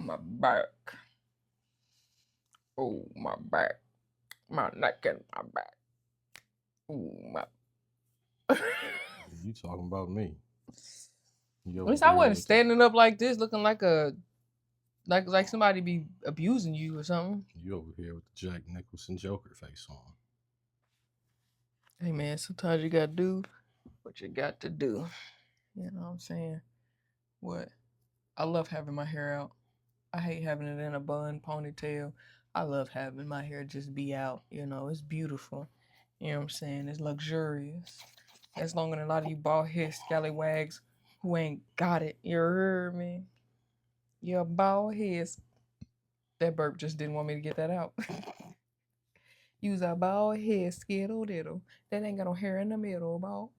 my back. Oh, my back. My neck and my back. Oh, my. You talking about me? At least I wasn't standing up like this, looking like like somebody be abusing you or something. You over here with the Jack Nicholson Joker face on. Hey man, sometimes you gotta do what you got to do. You know what I'm saying? What? I love having my hair out. I hate having it in a bun, ponytail. I love having my hair just be out. You know, it's beautiful. You know what I'm saying? It's luxurious. That's longer than a lot of you bald head scallywags who ain't got it. You heard me? You're bald heads. That burp just didn't want me to get that out. Use a bald head skittle diddle. That ain't got no hair in the middle, bald.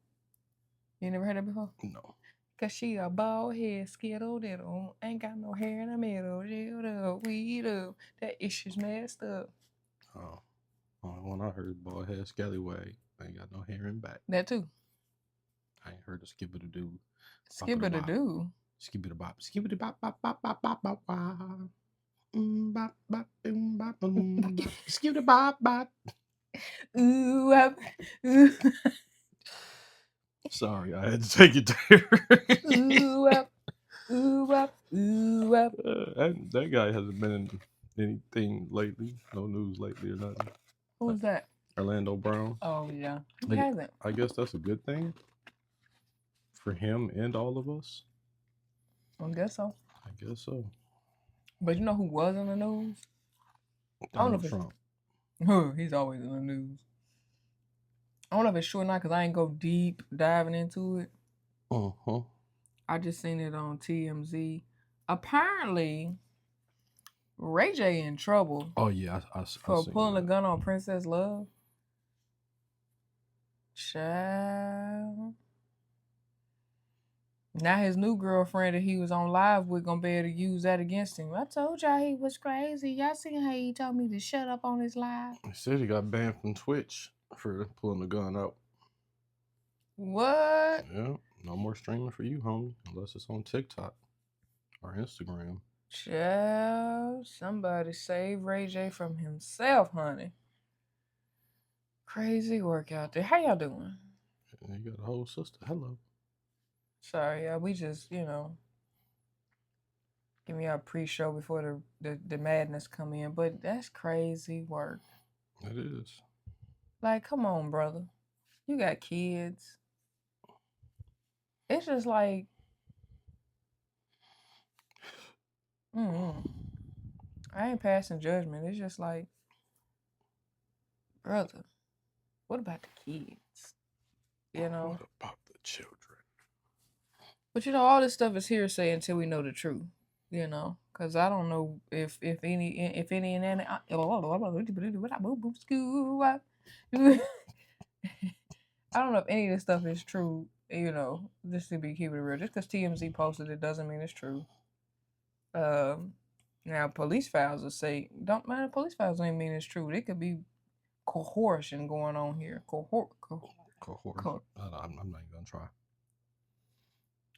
You never heard that before? No. Cause she a bald head skittle diddle. Ain't got no hair in the middle. Weed up. That issue's messed up. Oh. Only one I heard bald head scallywag. Ain't got no hair in back. That too. I ain't heard a skip-a-doo. Skip-a-doo. Skip-a-da-bop. Skip-a-da-bop-bop-bop-bop-bop-bop. Skip-a-da-bop-bop. Ooh, ooh. Sorry, I had to take it there. Ooh, up. Ooh, up. Ooh, up. That guy hasn't been in anything lately. No news lately or nothing. Who's that? Orlando Brown. Oh, yeah. He hasn't. I guess that's a good thing for him and all of us. I guess so. I guess so. But you know who was in the news? Donald Trump. He's always in the news. I don't know if it's true or not because I ain't go deep diving into it. Uh-huh. I just seen it on TMZ. Apparently, Ray J in trouble. Oh yeah, I for pulling a gun on Princess Love. Child. Now his new girlfriend that he was on live with gonna be able to use that against him. I told y'all he was crazy. Y'all seen how he told me to shut up on his live? He said he got banned from Twitch for pulling the gun out. What? Yeah, no more streaming for you, homie, unless it's on TikTok or Instagram. Child, somebody save Ray J from himself, honey. Crazy work out there. How y'all doing? You got a whole sister. Hello. Sorry, we just, give me our pre-show before the madness come in. But that's crazy work. It is. Like, come on, brother. You got kids. It's just like, I ain't passing judgment. It's just like, brother, what about the kids? You know? What about the children? But all this stuff is hearsay until we know the truth. Because I don't know if any and any. I don't know if any of this stuff is true. Just to be keeping it real. Just because TMZ posted it doesn't mean it's true. Now police files will say, police files don't even mean it's true. It could be coercion going on here. Coercion. I'm not even gonna try.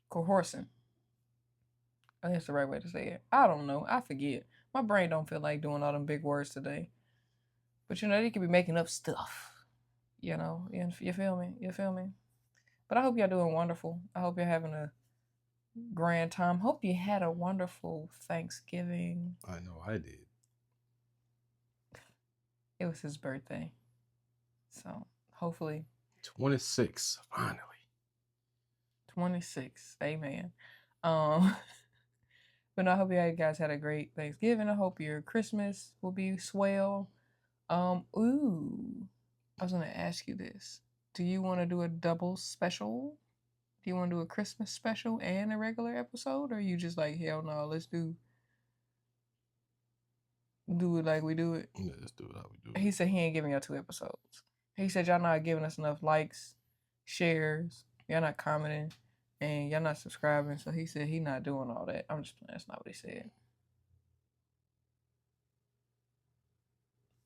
Coercion. I think that's the right way to say it. I don't know. I forget. My brain don't feel like doing all them big words today. But they could be making up stuff. You feel me? You feel me? But I hope y'all doing wonderful. I hope you're having a grand time. Hope you had a wonderful Thanksgiving. I know I did. It was his birthday. So hopefully 26, finally. 26. Amen. But I hope you guys had a great Thanksgiving. I hope your Christmas will be swell. I was gonna ask you this. Do you want to do a double special? Do you want to do a Christmas special and a regular episode? Or are you just like, hell no, let's do it like we do it? Yeah, let's do it like we do it. He said he ain't giving y'all 2 episodes. He said y'all not giving us enough likes, shares, y'all not commenting, and y'all not subscribing. So he said he not doing all that. I'm just playing. That's not what he said.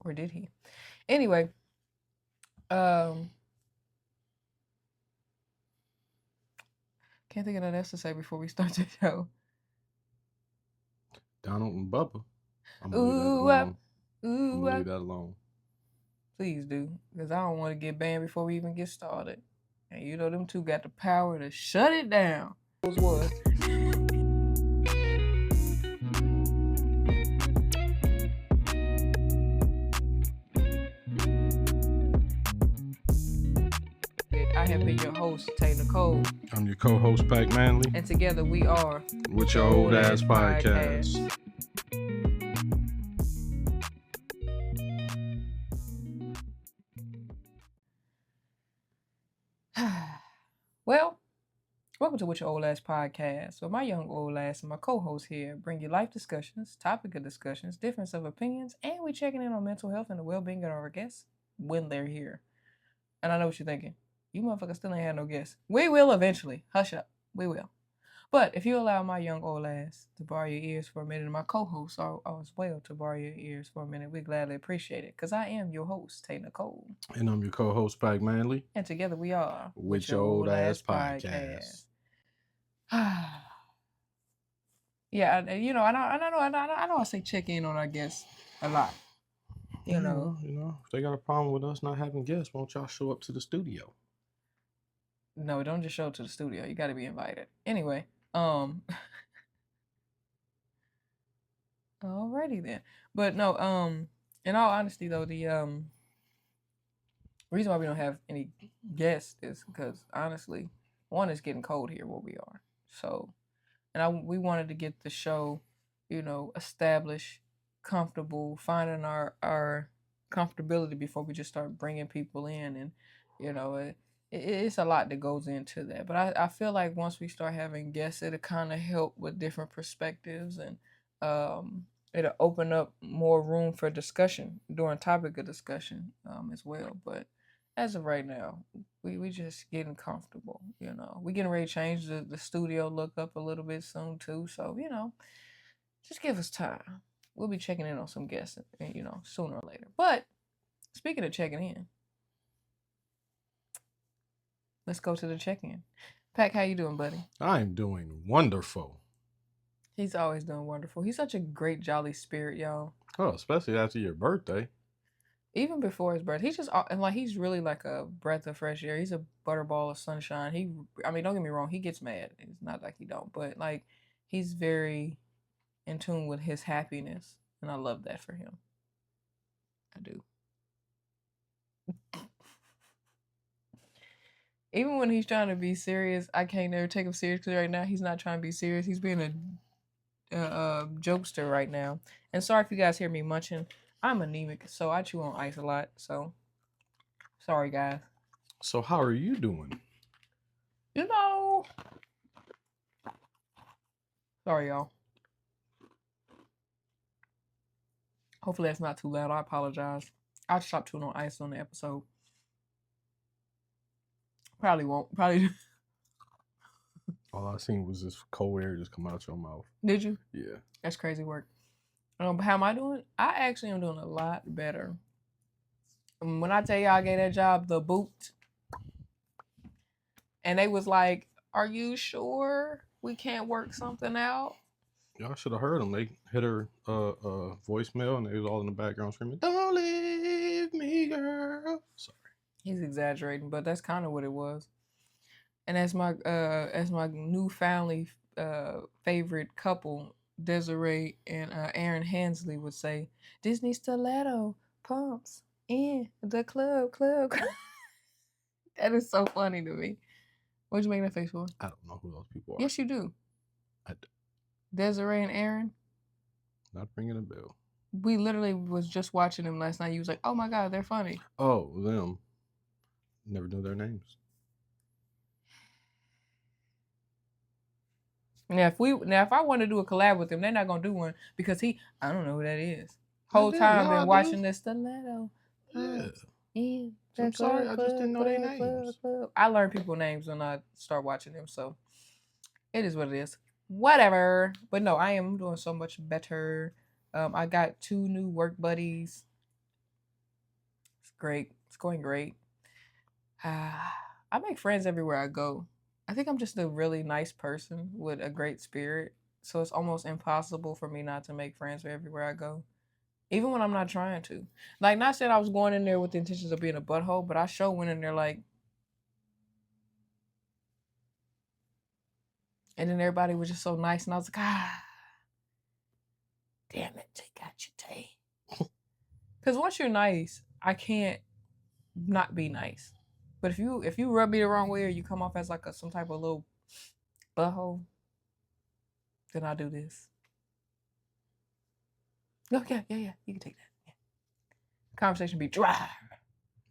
Or did he? Anyway, can't think of nothing else to say before we start the show. Donald and Bubba. I'm gonna Ooh, leave ooh, that alone. Please do, because I don't want to get banned before we even get started. And you know them two got the power to shut it down. Those was. I have been your host, Tay Nicole. I'm your co-host, Pac Manley. And together we are With Your Old Ass Podcast. Well, welcome to With Your Old Ass Podcast. So my young old ass and my co-host here bring you life discussions, topic of discussions, difference of opinions, and we checking in on mental health and the well-being of our guests when they're here. And I know what you're thinking. You motherfuckers still ain't had no guests. We will eventually. Hush up. We will. But if you allow my young old ass to borrow your ears for a minute, and my co-hosts are as well to borrow your ears for a minute, we gladly appreciate it. Because I am your host, Tay Nicole. And I'm your co-host, Pac Manley. And together we are With Your Old Ass Podcast. Yeah, I know I say check in on our guests a lot. You know, if they got a problem with us not having guests, won't y'all show up to the studio? No, don't just show up to the studio. You got to be invited. Anyway, alrighty then. But no, in all honesty though, the reason why we don't have any guests is because honestly, one, is getting cold here where we are. So, we wanted to get the show, established, comfortable, finding our comfortability before we just start bringing people in, and it's a lot that goes into that. But I feel like once we start having guests, it'll kind of help with different perspectives, and it'll open up more room for discussion during topic of discussion as well. But as of right now, we just getting comfortable. We getting ready to change the studio look up a little bit soon too. So just give us time. We'll be checking in on some guests, sooner or later. But speaking of checking in, let's go to the check-in. Pac, how you doing, buddy? I'm doing wonderful. He's always doing wonderful. He's such a great, jolly spirit, y'all. Oh, especially after your birthday. Even before his birthday, he's really like a breath of fresh air. He's a butterball of sunshine. Don't get me wrong, he gets mad. It's not like he don't, but like he's very in tune with his happiness, and I love that for him. I do. Even when he's trying to be serious, I can't never take him serious because right now he's not trying to be serious. He's being a jokester right now. And sorry if you guys hear me munching. I'm anemic, so I chew on ice a lot. So sorry, guys. So how are you doing? Sorry, y'all. Hopefully that's not too loud. I apologize. I'll stop chewing on ice on the episode. Probably won't. Probably. All I seen was this cold air just come out your mouth. Did you? Yeah. That's crazy work. But how am I doing? I actually am doing a lot better. When I tell y'all I gave that job the boot, and they was like, "Are you sure we can't work something out?" Y'all should have heard them. They hit her voicemail, and they was all in the background screaming, "Don't leave me, girl." Sorry. He's exaggerating, but that's kind of what it was. And as my new family favorite couple, Desiree and Aaron Hansley would say, Disney stiletto pumps in the club. That is so funny to me. What'd you make that face for? I don't know who those people are. Yes, you do. I do. Desiree and Aaron? Not ringing a bell. We literally was just watching them last night. You was like, oh my God, they're funny. Oh, them. Never knew their names. Now, if I want to do a collab with them, they're not gonna do one because I don't know who that is. Whole time I've been watching this stiletto. Yeah. I'm sorry, I just didn't know their names. I learn people's names when I start watching them, so it is what it is. Whatever. But no, I am doing so much better. I got 2 new work buddies. It's great. It's going great. I make friends everywhere I go. I think I'm just a really nice person with a great spirit. So it's almost impossible for me not to make friends everywhere I go. Even when I'm not trying to. Like, not saying I was going in there with the intentions of being a butthole, but I sure went in there like, and then everybody was just so nice, and I was like, damn it, they got you, Tay. Because once you're nice, I can't not be nice. But if you rub me the wrong way or you come off as like some type of little butthole, then I'll do this. Oh, yeah, you can take that. Yeah. Conversation be dry.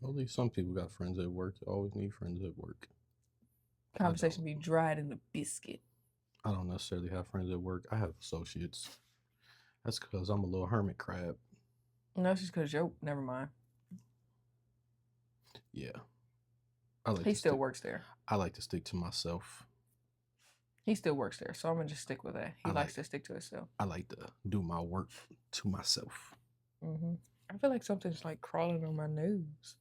At least some people got friends at work. You always need friends at work. Conversation be dried in the biscuit. I don't necessarily have friends at work. I have associates. That's because I'm a little hermit crab. No, it's just because never mind. Yeah. He still works there. I like to stick to myself. He still works there, so I'm going to just stick with that. He likes to stick to himself. I like to do my work to myself. Mm-hmm. I feel like something's like crawling on my nose.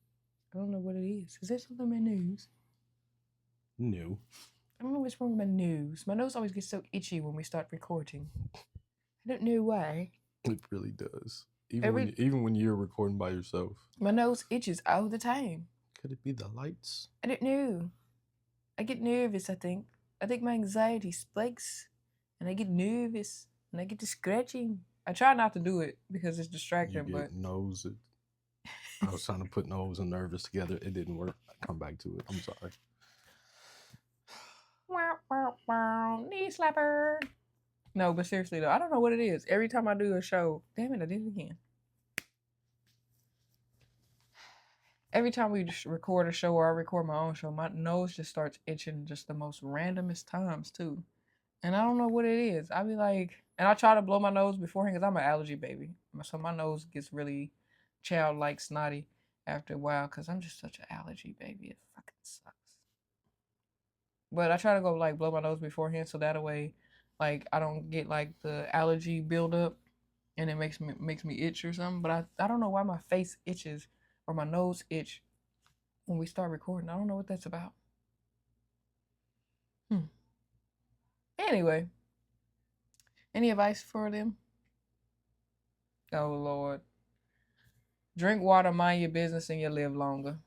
I don't know what it is. Is there something on my nose? No. I don't know what's wrong with my nose. My nose always gets so itchy when we start recording. I don't know why. It really does. Even when you're recording by yourself. My nose itches all the time. Could it be the lights? I don't know. I get nervous, I think. I think my anxiety spikes. And I get nervous. And I get to scratching. I try not to do it because it's distracting, you get nose. I was trying to put nose and nervous together. It didn't work. I come back to it. I'm sorry. Knee slapper. No, but seriously though, I don't know what it is. Every time I do a show, damn it, I did it again. Every time we just record a show or I record my own show, my nose just starts itching just the most randomest times too. And I don't know what it is. I be like, and I try to blow my nose beforehand because I'm an allergy baby. So my nose gets really childlike snotty after a while because I'm just such an allergy baby. It fucking sucks. But I try to go like blow my nose beforehand so that way, like I don't get like the allergy buildup and it makes me itch or something. But I don't know why my face itches or my nose itch when we start recording. I don't know what that's about. Anyway, any advice for them? Oh Lord. Drink water, mind your business, and you'll live longer.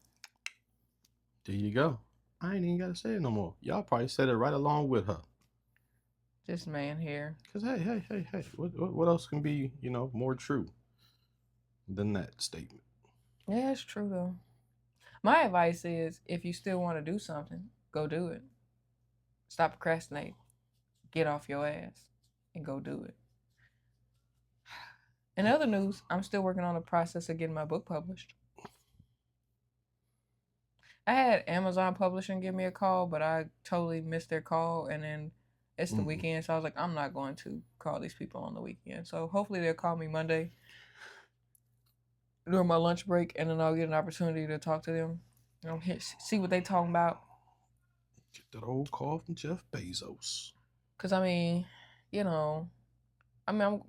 There you go. I ain't even got to say it no more. Y'all probably said it right along with her. This man here. Because, hey. What else can be, more true than that statement? Yeah, it's true, though. My advice is, if you still want to do something, go do it. Stop procrastinating. Get off your ass and go do it. In other news, I'm still working on the process of getting my book published. I had Amazon Publishing give me a call, but I totally missed their call. And then it's the weekend, so I was like, I'm not going to call these people on the weekend. So hopefully they'll call me Monday during my lunch break, and then I'll get an opportunity to talk to them. See what they talking about. Get that old call from Jeff Bezos. Because, I'm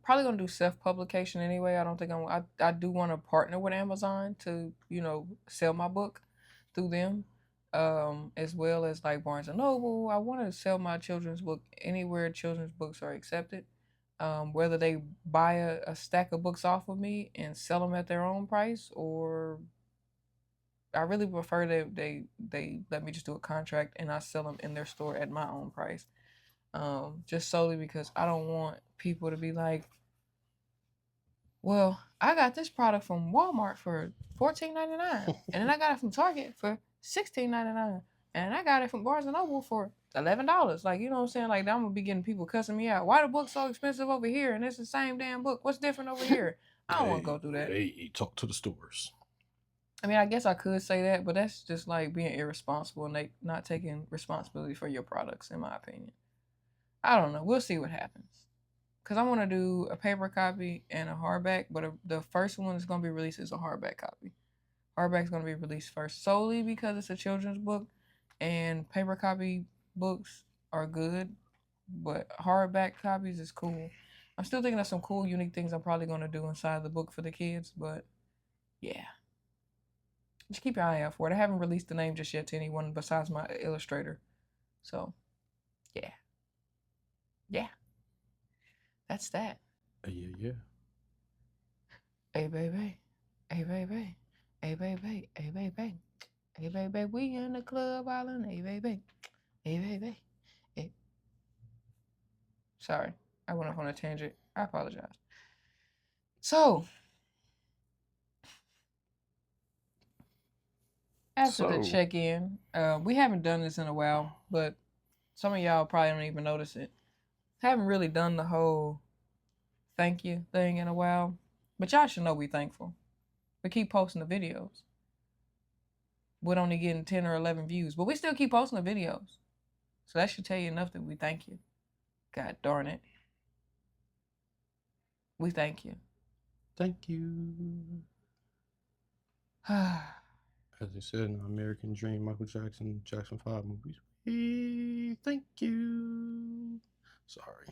probably going to do self-publication anyway. I don't think I do want to partner with Amazon to, sell my book through them, as well as like Barnes & Noble. I want to sell my children's book anywhere children's books are accepted. Whether they buy a stack of books off of me and sell them at their own price, or I really prefer they let me just do a contract and I sell them in their store at my own price. Just solely because I don't want people to be like, well, I got this product from Walmart for $14.99, and then I got it from Target for $16.99, and I got it from Barnes & Noble for $11. Like, you know what I'm saying? Like, I'm going to be getting people cussing me out. Why the book's so expensive over here, and it's the same damn book? What's different over here? I don't want to go through that. Hey, talk to the stores. I mean, I guess I could say that, but that's just like being irresponsible and not taking responsibility for your products, in my opinion. I don't know. We'll see what happens. Because I want to do a paper copy and a hardback, but the first one that's going to be released is a hardback copy. Hardback's going to be released first solely because it's a children's book, and paper copy books are good, but hardback copies is cool. I'm still thinking of some cool, unique things I'm probably going to do inside the book for the kids, but yeah. Just keep your eye out for it. I haven't released the name just yet to anyone besides my illustrator. So, yeah. That's that. Yeah. Hey, baby. Hey, baby. Hey, baby. Hey, baby. Hey, baby. We in the club island. Hey, baby. Hey, baby. Hey. Sorry. I went off on a tangent. I apologize. So, after the check-in, we haven't done this in a while, but some of y'all probably don't even notice it. Haven't really done the whole thank you thing in a while, but y'all should know we thankful. We keep posting the videos. We're only getting 10 or 11 views, but we still keep posting the videos. So that should tell you enough that we thank you. God darn it. We thank you. Thank you. As they said in the American Dream, Michael Jackson 5 movies. We thank you. Sorry.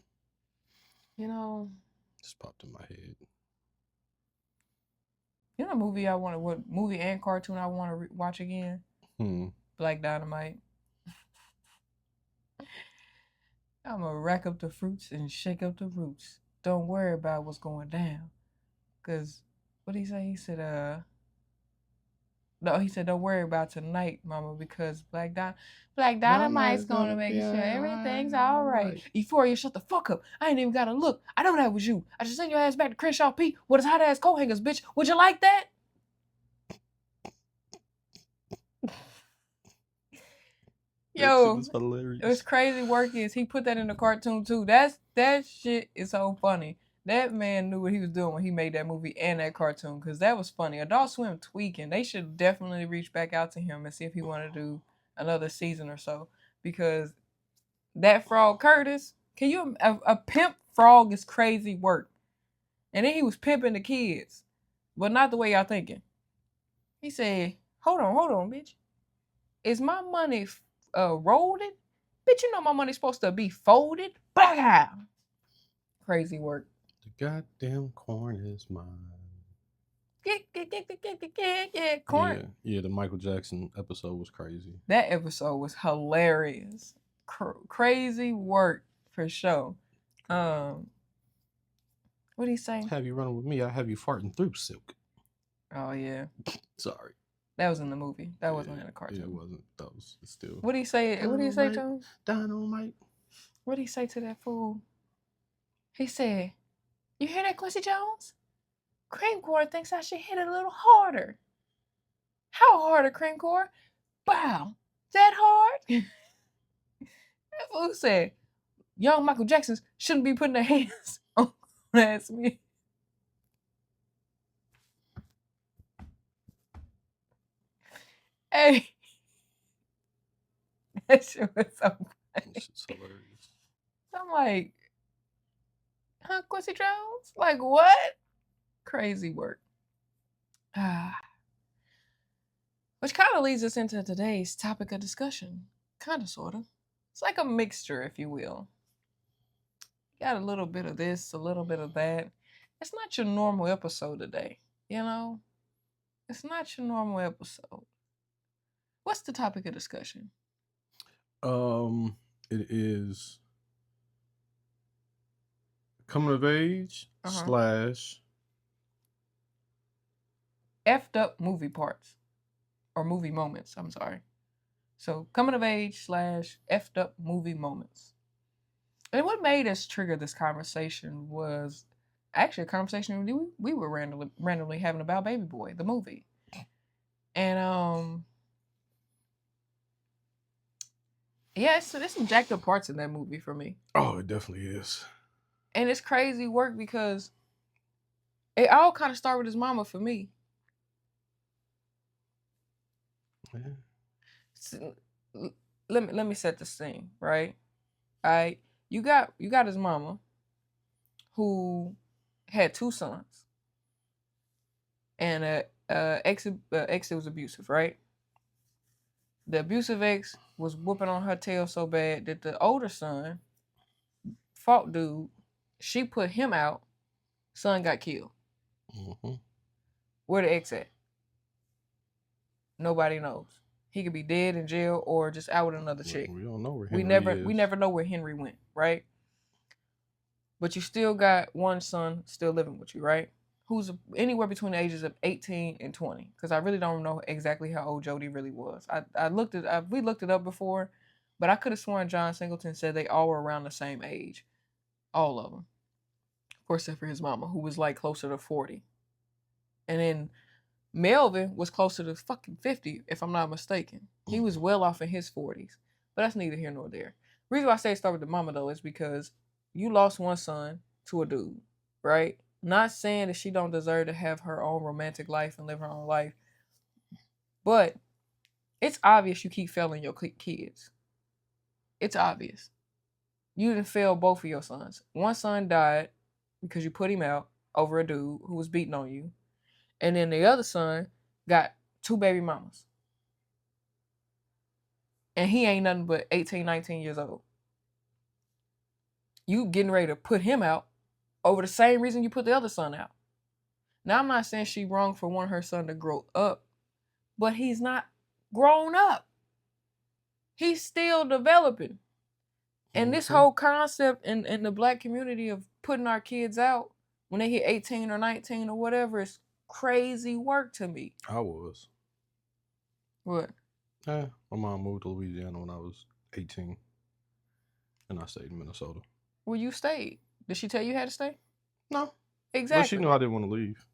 You know. Just popped in my head. You know what movie and cartoon I want to watch again? Black Dynamite. I'm going to rack up the fruits and shake up the roots. Don't worry about what's going down. Because, what did he say? He said, no, he said, don't worry about tonight, mama, because Black Dynamite's going to make sure everything's all right. Euphoria, shut the fuck up. I ain't even got to look. I know that was you. I just send your ass back to Crenshaw P with his hot-ass coat hangers, bitch. Would you like that? Yo, what's crazy work is he put that in the cartoon too. That shit is so funny. That man knew what he was doing when he made that movie and that cartoon, because that was funny. Adult Swim tweaking. They should definitely reach back out to him and see if he want to do another season or so, because that frog Curtis, can you a pimp frog is crazy work. And then he was pimping the kids, but not the way y'all thinking. He said, hold on, bitch. Is my money rolled? Bitch, you know my money's supposed to be folded. Blah! Crazy work. The goddamn corn is mine. Corn. Yeah, the Michael Jackson episode was crazy. That episode was hilarious. Crazy work for sure. What did he say? Have you running with me? I have you farting through silk. Oh yeah. Sorry. That was in the movie. That wasn't in the cartoon. Yeah, it wasn't. That was still. What did he say? What did he say to him? Dynamite. What did he say to that fool? He said, "You hear that, Quincy Jones? Cream Core thinks I should hit it a little harder." How harder, Cream Core? Wow, that hard? That fool said, young Michael Jacksons shouldn't be putting their hands on ass me. Hey, that shit was so funny. That shit's hilarious. I'm like, huh, Quincy Jones? Like, what? Crazy work. Which kind of leads us into today's topic of discussion. Kind of, sort of. It's like a mixture, if you will. Got a little bit of this, a little bit of that. It's not your normal episode today, you know? It's not your normal episode. What's the topic of discussion? It is coming of age / effed up movie parts. Or movie moments, I'm sorry. So, coming of age / effed up movie moments. And what made us trigger this conversation was actually a conversation we were randomly having about Baby Boy, the movie. And, yeah, there's some jacked up parts in that movie for me. Oh, it definitely is. And it's crazy work because it all kind of started with his mama for me. Yeah. So, let me set the scene, right? All right, you got his mama, who had 2 sons, and ex was abusive, right? The abusive ex was whooping on her tail so bad that the older son, fought dude, she put him out. Son got killed. Mm-hmm. Where the ex at? Nobody knows. He could be dead in jail or just out with another chick. We don't know where Henry is. We never know where Henry went, right? but you still got one son still living with you, right? Who's anywhere between the ages of 18 and 20. Because I really don't know exactly how old Jody really was. We looked it up before, but I could have sworn John Singleton said they all were around the same age. All of them. Of course, except for his mama, who was like closer to 40. And then Melvin was closer to fucking 50, if I'm not mistaken. He was well off in his 40s. But that's neither here nor there. The reason why I say start with the mama, though, is because you lost one son to a dude, right? Not saying that she don't deserve to have her own romantic life and live her own life. But it's obvious you keep failing your kids. It's obvious. You didn't fail both of your sons. One son died because you put him out over a dude who was beating on you. And then the other son got 2 baby mamas. And he ain't nothing but 18, 19 years old. You getting ready to put him out over the same reason you put the other son out. Now, I'm not saying she wrong for wanting her son to grow up, but he's not grown up. He's still developing. And this whole concept in the black community of putting our kids out when they hit 18 or 19 or whatever is crazy work to me. I was. What? My mom moved to Louisiana when I was 18. And I stayed in Minnesota. Well, you stayed. Did she tell you how to stay? No. Exactly. But she knew I didn't want to leave.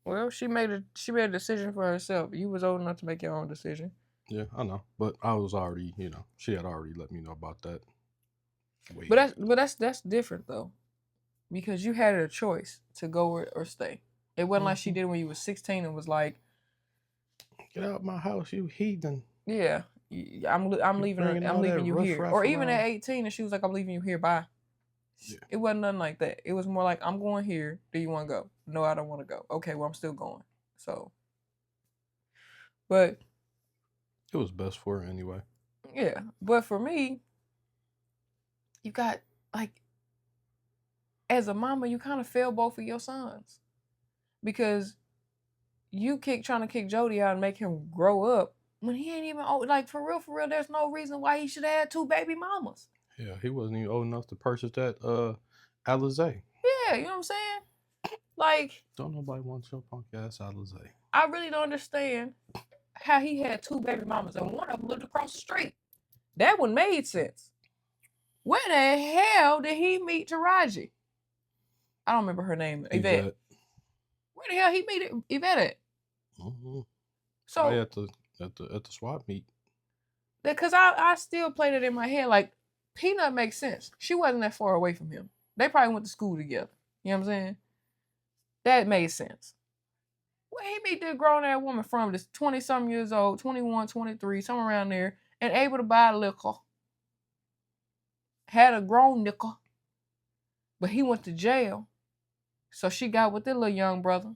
Well, she made a decision for herself. You was old enough to make your own decision. Yeah, I know. But I was already, she had already let me know about that. But that's different though. Because you had a choice to go or stay. It wasn't like she did when you was 16 and was like, get out of my house, you heathen. Yeah. I'm leaving you here. Or even at 18 and she was like, I'm leaving you here, bye. Yeah. It wasn't nothing like that. It was more like, I'm going here. Do you want to go? No, I don't want to go. Okay, well, I'm still going. So, but it was best for her anyway. Yeah, but for me, you got, like, as a mama, you kind of fail both of your sons. Because you trying to kick Jody out and make him grow up when he ain't even old. Like, for real, there's no reason why he should have had 2 baby mamas. Yeah, he wasn't even old enough to purchase that Alizé. Yeah, you know what I'm saying? Like, don't nobody want your punk ass Alizé. I really don't understand how he had 2 baby mamas and one of them lived across the street. That one made sense. Where the hell did he meet Taraji? I don't remember her name. Yvette. Where the hell he meet Yvette at? Mm-hmm. So at the swap meet. Because I still played it in my head like Peanut makes sense. She wasn't that far away from him. They probably went to school together. You know what I'm saying? That made sense. Where he meet this grown-ass woman from that's 20-something years old, 21, 23, somewhere around there, and able to buy liquor. Had a grown nickel. But he went to jail. So she got with their little young brother.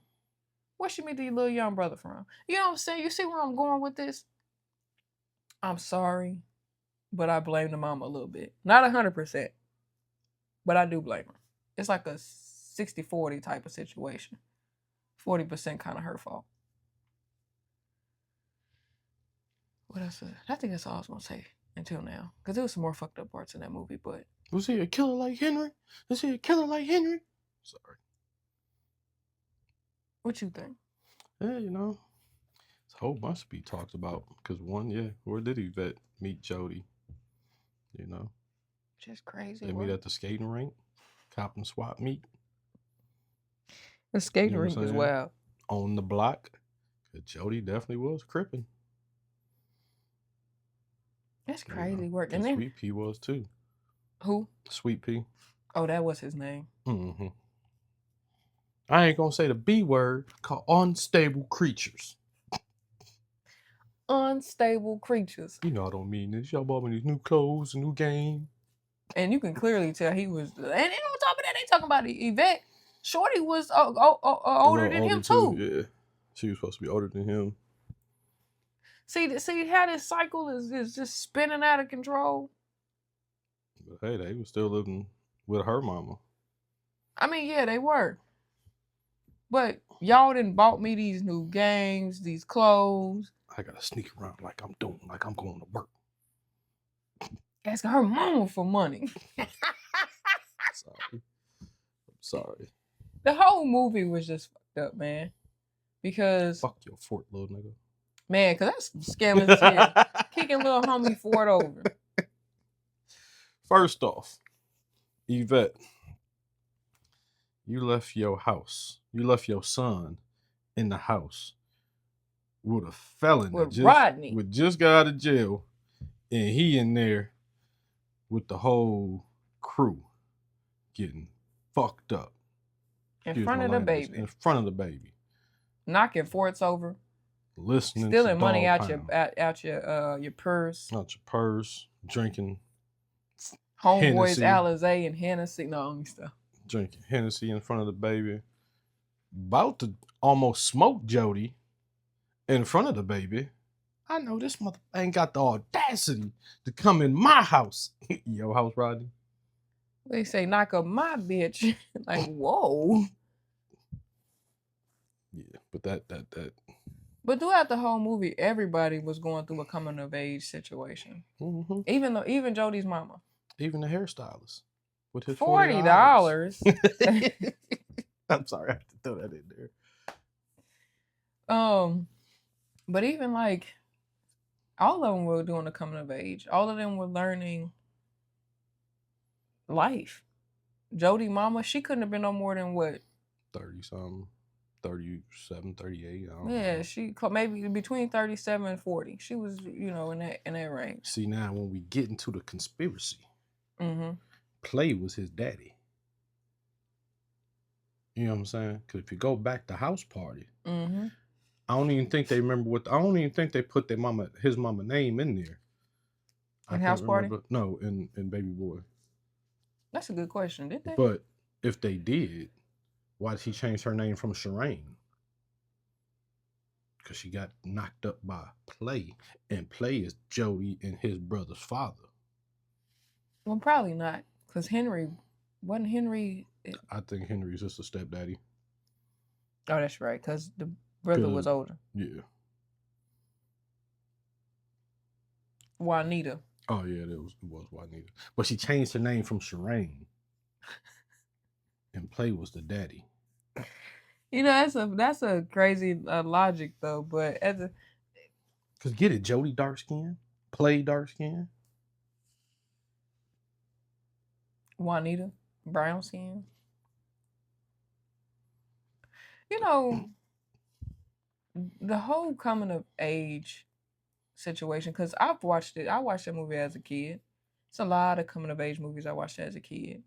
Where she meet the little young brother from? You know what I'm saying? You see where I'm going with this? I'm sorry, but I blame the mama a little bit. Not 100%, but I do blame her. It's like a 60-40 type of situation. 40% kind of her fault. What else? I think that's all I was going to say until now. Because there was some more fucked up parts in that movie, but... Was he a killer like Henry? Was he a killer like Henry? Sorry. What you think? Yeah, it's a whole bunch to be talked about. Because one, where did Yvette meet Jody? Just crazy. They meet at the skating rink. Cop and swap meet. The skating rink is wild. On the block. Jody definitely was crippin'. That's crazy work. And then Sweet Pea was too. Who? Sweet Pea. Oh, that was his name. Mm-hmm. I ain't gonna say the B word, called unstable creatures. Unstable creatures. I don't mean this. Y'all bought me these new clothes, a new game. And you can clearly tell he was. And on top of that, they talking about Yvette. Shorty was older than him too. Yeah, she was supposed to be older than him. See how this cycle is just spinning out of control. But hey, they were still living with her mama. I mean, yeah, they were. But y'all done bought me these new games, these clothes. I gotta sneak around like I'm going to work. Asking her mama for money. Sorry. Sorry. The whole movie was just fucked up, man. Because Fuck your fort, little nigga. man, cause that's scamming as hell. Kicking little homie Ford over. First off, Yvette, you left your house. You left your son in the house with a felon With Rodney. just got out of jail, and he in there with the whole crew getting fucked up. In front of the baby. In front of the baby. Knocking forts over. Listening stealing to money Dog out Pound. your purse. Out your purse. Drinking Homeboys, Alizé and Hennessy. No, only stuff. Drinking Hennessy in front of the baby. About to almost smoke Jody in front of the baby. I know this mother ain't got the audacity to come in my house. Your house, Rodney. They say knock up my bitch. Like, whoa. Yeah, but that. But throughout the whole movie, everybody was going through a coming of age situation. Mm-hmm. Even Jody's mama. Even the hairstylist with his $40. I'm sorry, I have to throw that in there. But even like all of them were doing a coming of age. All of them were learning life. Jody mama, she couldn't have been no more than what? 30-something. 37, 38. Yeah, she maybe between 37 and 40. She was, in that range. See, now when we get into the conspiracy, mm-hmm. Play was his daddy. You know what I'm saying? Because if you go back to House Party, mm-hmm. I don't even think they remember I don't even think they put his mama name in there. In House Party? No, in Baby Boy. That's a good question, did they? But if they did, why did he change her name from Shireen? Because she got knocked up by Play, and Play is Jody and his brother's father. Well, probably not, because wasn't Henry. I think Henry's just a stepdaddy. Oh, that's right, because the brother was older. Yeah. Juanita. Oh yeah, it was Juanita, but she changed her name from Shireen. And Play was the daddy. That's a crazy logic though, but cause get it, Jody dark skin, Play dark skin, Juanita brown skin. The whole coming of age situation, because I've watched it. I watched that movie as a kid. It's a lot of coming of age movies I watched as a kid.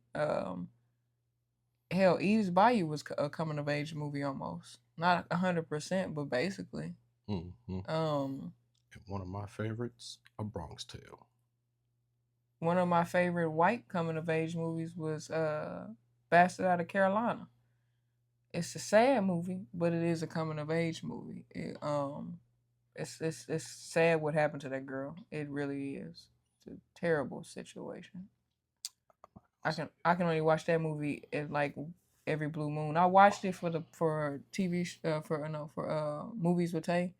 Hell, Eve's Bayou was a coming of age movie almost. Not 100%, but basically. Mm-hmm. And one of my favorites, A Bronx Tale. One of my favorite white coming of age movies was Bastard Out of Carolina. It's a sad movie, but it is a coming of age movie. It's sad what happened to that girl. It really is. It's a terrible situation. I can only watch that movie at like every blue moon. I watched it for TV for movies with Tay.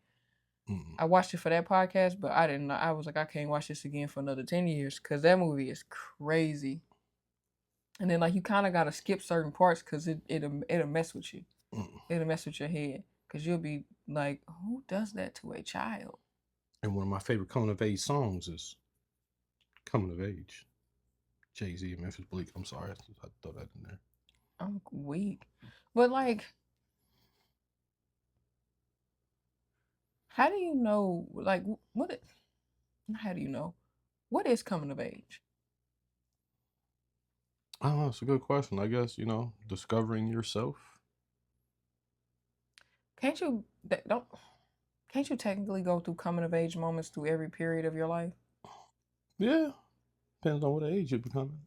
Mm-hmm. I watched it for that podcast, but I didn't know. I was like, I can't watch this again for another 10 years because that movie is crazy. And then like you kind of gotta skip certain parts because it'll mess with you. Mm-hmm. It'll mess with your head because you'll be like, who does that to a child? And one of my favorite coming of age songs is Coming of Age. Jay-Z and Memphis Bleak. I'm sorry, I throw that in there. I'm weak, but like, how do you know? Like, how do you know what is coming of age? Oh, that's a good question. I guess discovering yourself. Can't you technically go through coming of age moments through every period of your life? Yeah. Depends on what age you're becoming.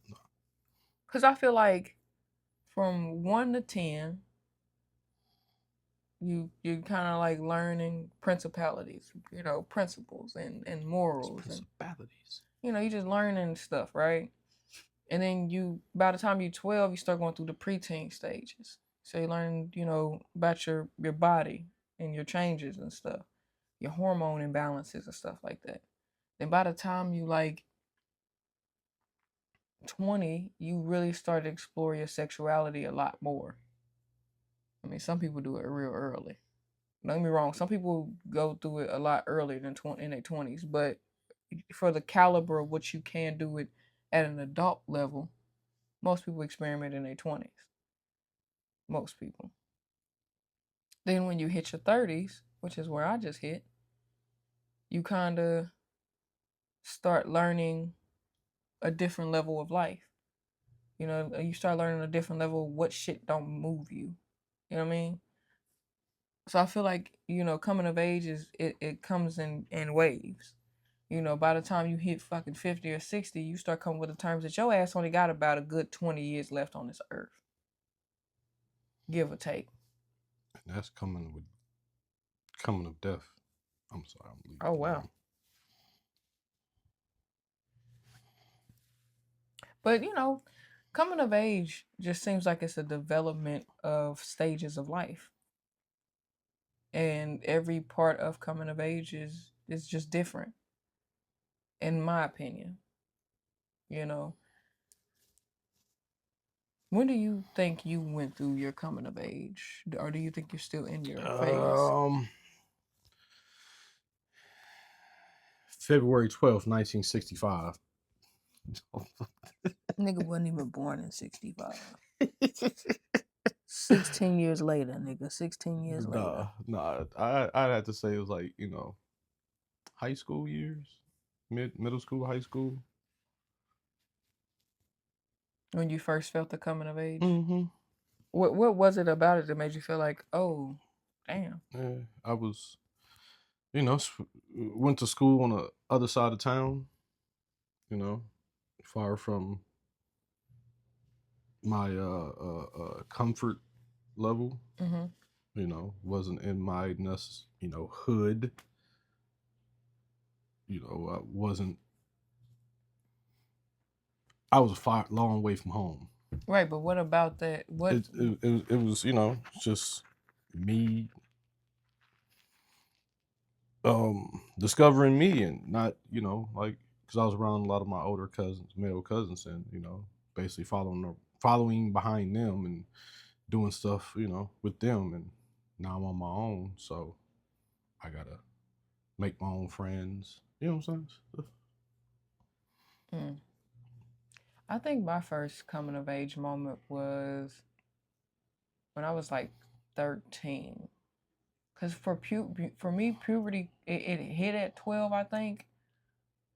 Because I feel like from 1 to 10, you're kind of like learning principalities, principles and morals. Principalities. And, you're just learning stuff, right? And then by the time you're 12, you start going through the preteen stages. So you learn, about your body and your changes and stuff, your hormone imbalances and stuff like that. Then by the time you like 20, you really start to explore your sexuality a lot more. I mean, some people do it real early. Don't get me wrong. Some people go through it a lot earlier than in their 20s, but for the caliber of what you can do it at an adult level, most people experiment in their 20s. Most people. Then when you hit your 30s, which is where I just hit, you kind of start learning a different level of life. You know, you start learning a different level of what shit don't move you. You know what I mean? So I feel like, you know, coming of age it comes in waves. You know, by the time you hit fucking 50 or 60, you start coming with the terms that your ass only got about a good 20 years left on this earth. Give or take. And that's coming of death. I'm sorry, I'm leaving. Oh wow. But you know, coming of age just seems like it's a development of stages of life. And every part of coming of age is just different, in my opinion. You know. When do you think you went through your coming of age? Or do you think you're still in your phase? February 12th, 1965. Nigga wasn't even born in 65. 16 years later, nigga. 16 years later. Nah. I'd have to say it was like, high school years, middle school, high school. When you first felt the coming of age? Mm-hmm. What was it about it that made you feel like, oh, damn? Yeah, I was, went to school on the other side of town, far from my comfort level. Mm-hmm. Wasn't in my hood. I wasn't. I was a long way from home. Right, but what about that? What? It was just me discovering me, and not like, because I was around a lot of my older cousins, male cousins, and basically following behind them and doing stuff with them, and now I'm on my own, so I gotta make my own friends. You know what I'm saying? Mm. I think my first coming of age moment was when I was like 13. Cause for me, puberty it hit at 12, I think,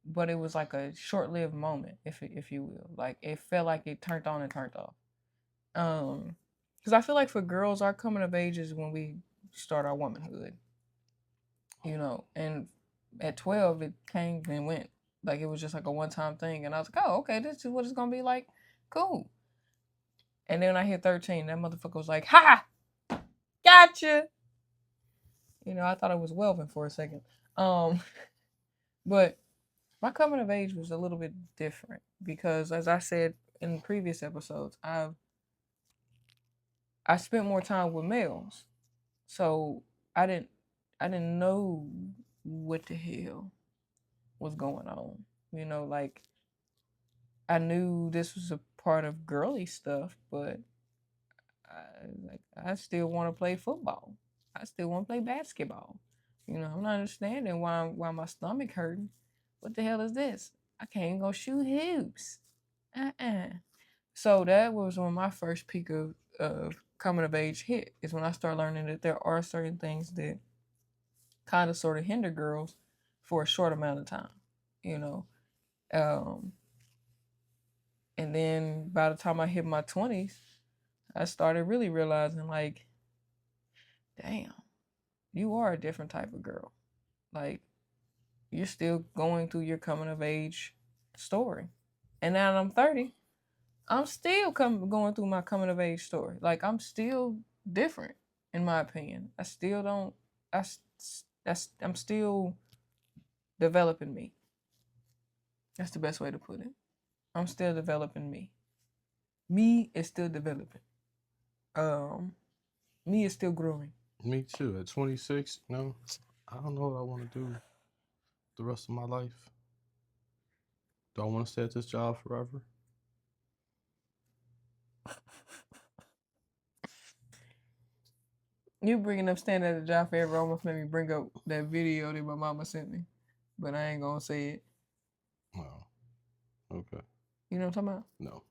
but it was like a short-lived moment, if you will. Like it felt like it turned on and turned off. Because I feel like for girls, our coming of age is when we start our womanhood. And at 12, it came and went. Like it was just like a one-time thing, and I was like, oh, okay, this is what it's gonna be like. Cool. And then when I hit 13, that motherfucker was like, ha, gotcha. I thought it was Welvin for a second. But my coming of age was a little bit different because, as I said in previous episodes, I spent more time with males, so I didn't know what the hell was going on. Like I knew this was a part of girly stuff, but I still want to play football. I still want to play basketball. I'm not understanding why my stomach hurting. What the hell is this? I can't even go shoot hoops. So that was when my first peak of coming of age hit. Is when I started learning that there are certain things that kind of sort of hinder girls for a short amount of time. You know, um, and then by the time I hit my 20s, I started really realizing like, damn, you are a different type of girl. Like you're still going through your coming of age story. And now that I'm 30, I'm still going through my coming of age story. Like I'm still different, in my opinion. I still don't. I'm still developing me. That's the best way to put it. I'm still developing me. Me is still developing. Um, Me is still growing. Me too. At 26, I don't know what I want to do the rest of my life. Do I want to stay at this job forever? You bringing up standing at the job fair almost made me bring up that video that my mama sent me, but I ain't gonna say it. Oh, okay. You know what I'm talking about? No.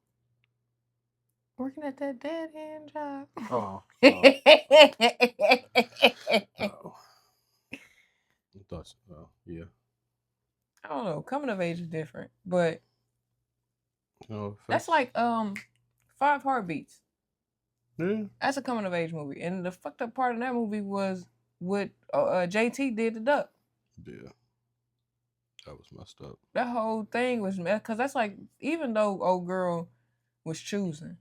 Working at that dead end job. Oh. Oh. I thought. Yeah. I don't know. Coming of age is different, but that's like 5 Heartbeats. Yeah. That's a coming of age movie, and the fucked up part of that movie was what JT did to Duck. Yeah. That was messed up. That whole thing was messed, because that's like, even though old girl was choosing,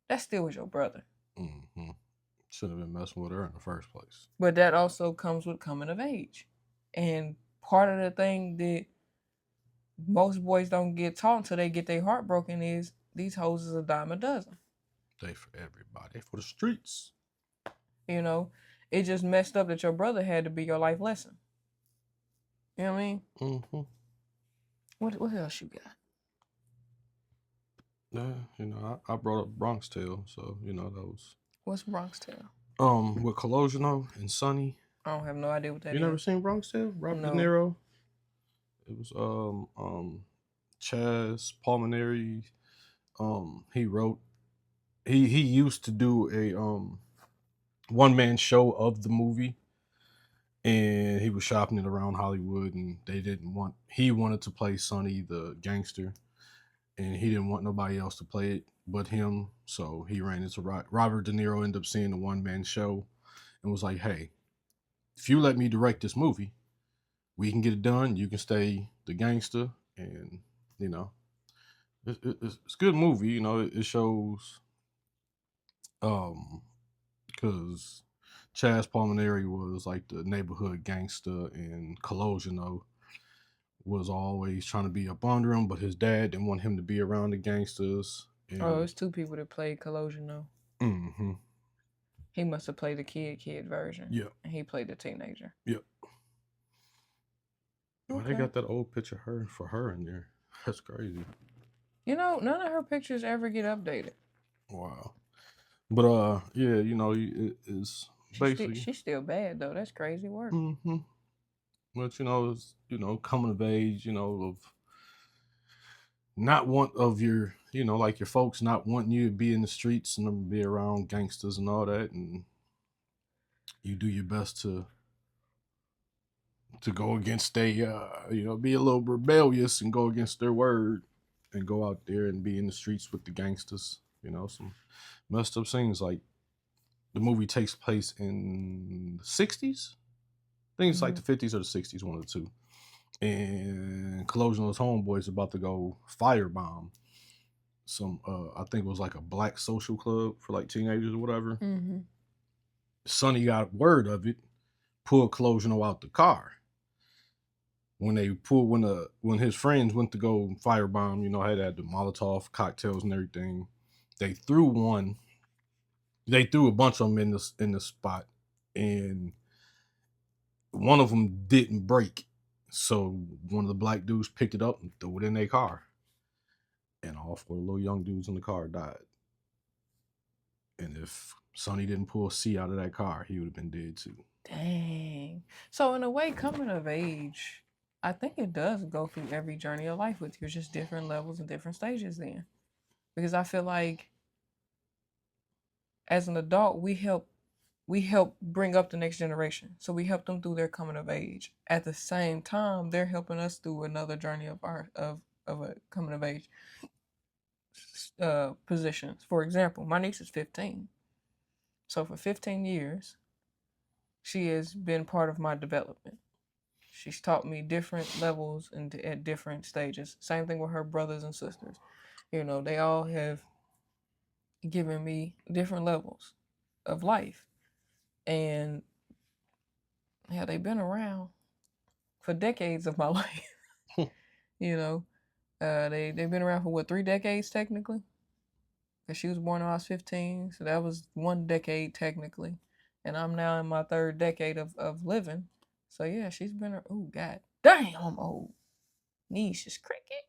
that still was your brother. Mm-hmm. Shouldn't have been messing with her in the first place. But that also comes with coming of age, and part of the thing that most boys don't get taught until they get their heart broken is these hoes is a dime a dozen. They for everybody, for the streets. You know, it just messed up that your brother had to be your life lesson. You know what I mean? Mm-hmm. What else you got? Yeah, I brought up Bronx Tale, so that was. What's Bronx Tale? With Colosimo and Sonny. I don't have no idea what that is. You never seen Bronx Tale? Robert De Niro. It was Chaz Palminteri. He wrote. He used to do a one-man show of the movie, and he was shopping it around Hollywood, and he wanted to play Sonny the gangster, and he didn't want nobody else to play it but him, so he ran into Robert De Niro. Ended up seeing the one-man show and was like, hey, if you let me direct this movie, we can get it done. You can stay the gangster, and it's a good movie. It shows because Chaz Palminteri was like the neighborhood gangster, and Colosimo was always trying to be up under him, but his dad didn't want him to be around the gangsters. And, it's 2 people that played Colosimo. Mm-hmm. He must have played the kid version. Yep. And he played the teenager. Yep. Okay. They got that old picture for her in there. That's crazy. None of her pictures ever get updated. Wow. But yeah, it's basically she's still bad though. That's crazy work. Mm-hmm. But it's coming of age, of not want of your like your folks not wanting you to be in the streets and be around gangsters and all that, and you do your best to go against be a little rebellious and go against their word and go out there and be in the streets with the gangsters. Some messed up scenes. Like the movie takes place in the 60s. I think it's like the 50s or the 60s, one of the two. And Colosimo's homeboy's about to go firebomb some I think it was like a black social club for like teenagers or whatever. Mm-hmm. Sonny got word of it, pulled Colosimo out the car. When his friends went to go firebomb, had the Molotov cocktails and everything. They threw a bunch of them in the spot, and one of them didn't break. So one of the black dudes picked it up and threw it in their car. And all 4 little young dudes in the car died. And if Sonny didn't pull C out of that car, he would have been dead too. Dang. So in a way, coming of age, I think it does go through every journey of life with you. It's just different levels and different stages then. Because I feel like as an adult, we help bring up the next generation. So we help them through their coming of age. At the same time, they're helping us through another journey of a coming of age positions. For example, my niece is 15. So for 15 years, she has been part of my development. She's taught me different levels and at different stages. Same thing with her brothers and sisters. They all have given me different levels of life. And yeah, they've been around for decades of my life. They've been around for 3 decades technically? Because she was born when I was 15, so that was 1 decade technically. And I'm now in my 3rd decade of living. So yeah, she's been, oh god damn, I'm old. Knees just cricket.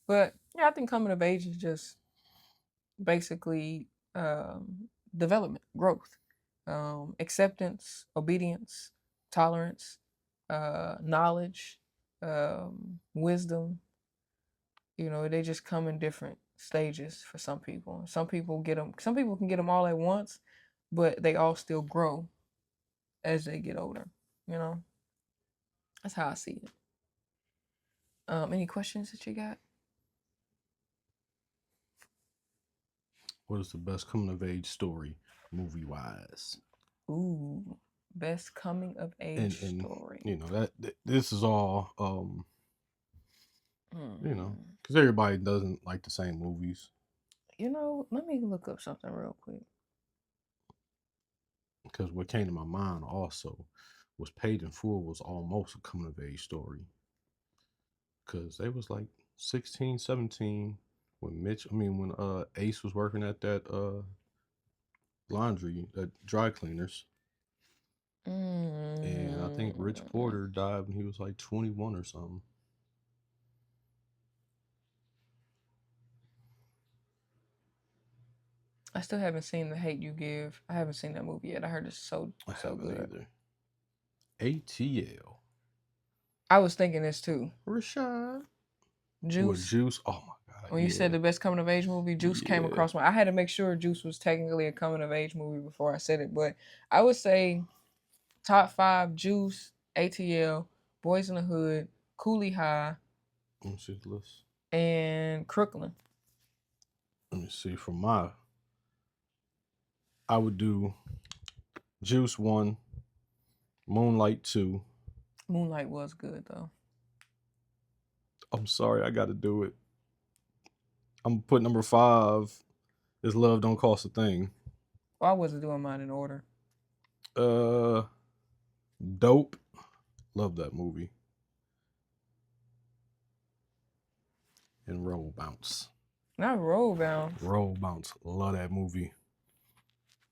But yeah, I think coming of age is just basically development, growth. acceptance, obedience, tolerance, knowledge, wisdom. You know, they just come in different stages for some people. Some people get them. Some people can get them all at once, but they all still grow as they get older. You know, that's how I see it. Any questions that you got? What is the best coming of age story, movie wise? Ooh, best coming of age And story. you know that this is all you know, Hmm. because everybody doesn't like the same movies. You know, let me look up something real quick. Because what came to my mind also was Paid in Full was almost a coming of age story. Because they was like 16, 17 when when Ace was working at that laundry, dry cleaners. And I think Rich Mm. Porter died when he was like 21 or something. I still haven't seen The Hate You Give. I haven't seen that movie yet. I heard it's so I haven't good. either. ATL. I was thinking this too. Rashad. What, Juice. Juice? Oh my God. When you said Yeah. the best coming of age movie, Juice came Yeah. across my. I had to make sure Juice was technically a coming of age movie before I said it, but I would say top 5: Juice, ATL, Boys in the Hood, Coolie High, Let me see the list. and Crooklyn. Let me see. I would do Juice 1, Moonlight 2. Moonlight was good though. I'm sorry, I got to do it. I'm put number 5 is Love Don't Cost a Thing. Well, I wasn't doing mine in order. Dope. Love that movie. And Roll Bounce. Not Roll Bounce. Roll Bounce. Love that movie.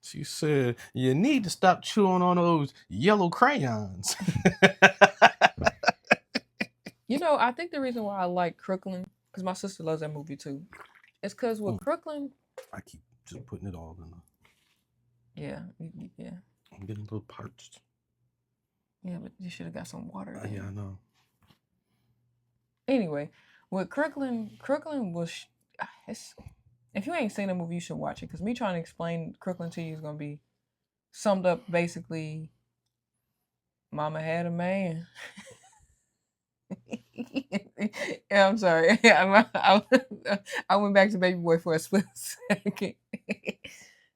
She said, you need to stop chewing on those yellow crayons. You know, I think the reason why I like Crooklyn, because my sister loves that movie too, it's because with Crooklyn, I keep just putting it all in there. yeah. I'm getting a little parched. Yeah, but you should have got some water. Yeah, I know. Anyway, with Crooklyn was. If you ain't seen the movie, you should watch it. Because me trying to explain Crooklyn to you is going to be summed up basically Mama had a man. Yeah, I'm sorry. I went back to Baby Boy for a split second.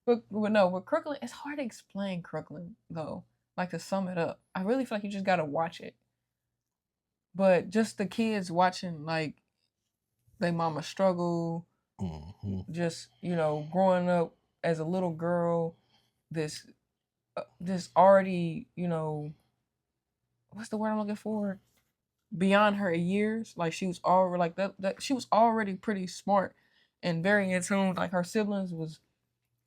but no, with Crooklyn, it's hard to explain Crooklyn, though. Like, to sum it up. I really feel like you just got to watch it. But just the kids watching, like, their mama struggle, just, you know, growing up as a little girl, this already, you know, what's the word I'm looking for? Beyond her years, like she was already like that she was already pretty smart and very in tune. Like her siblings was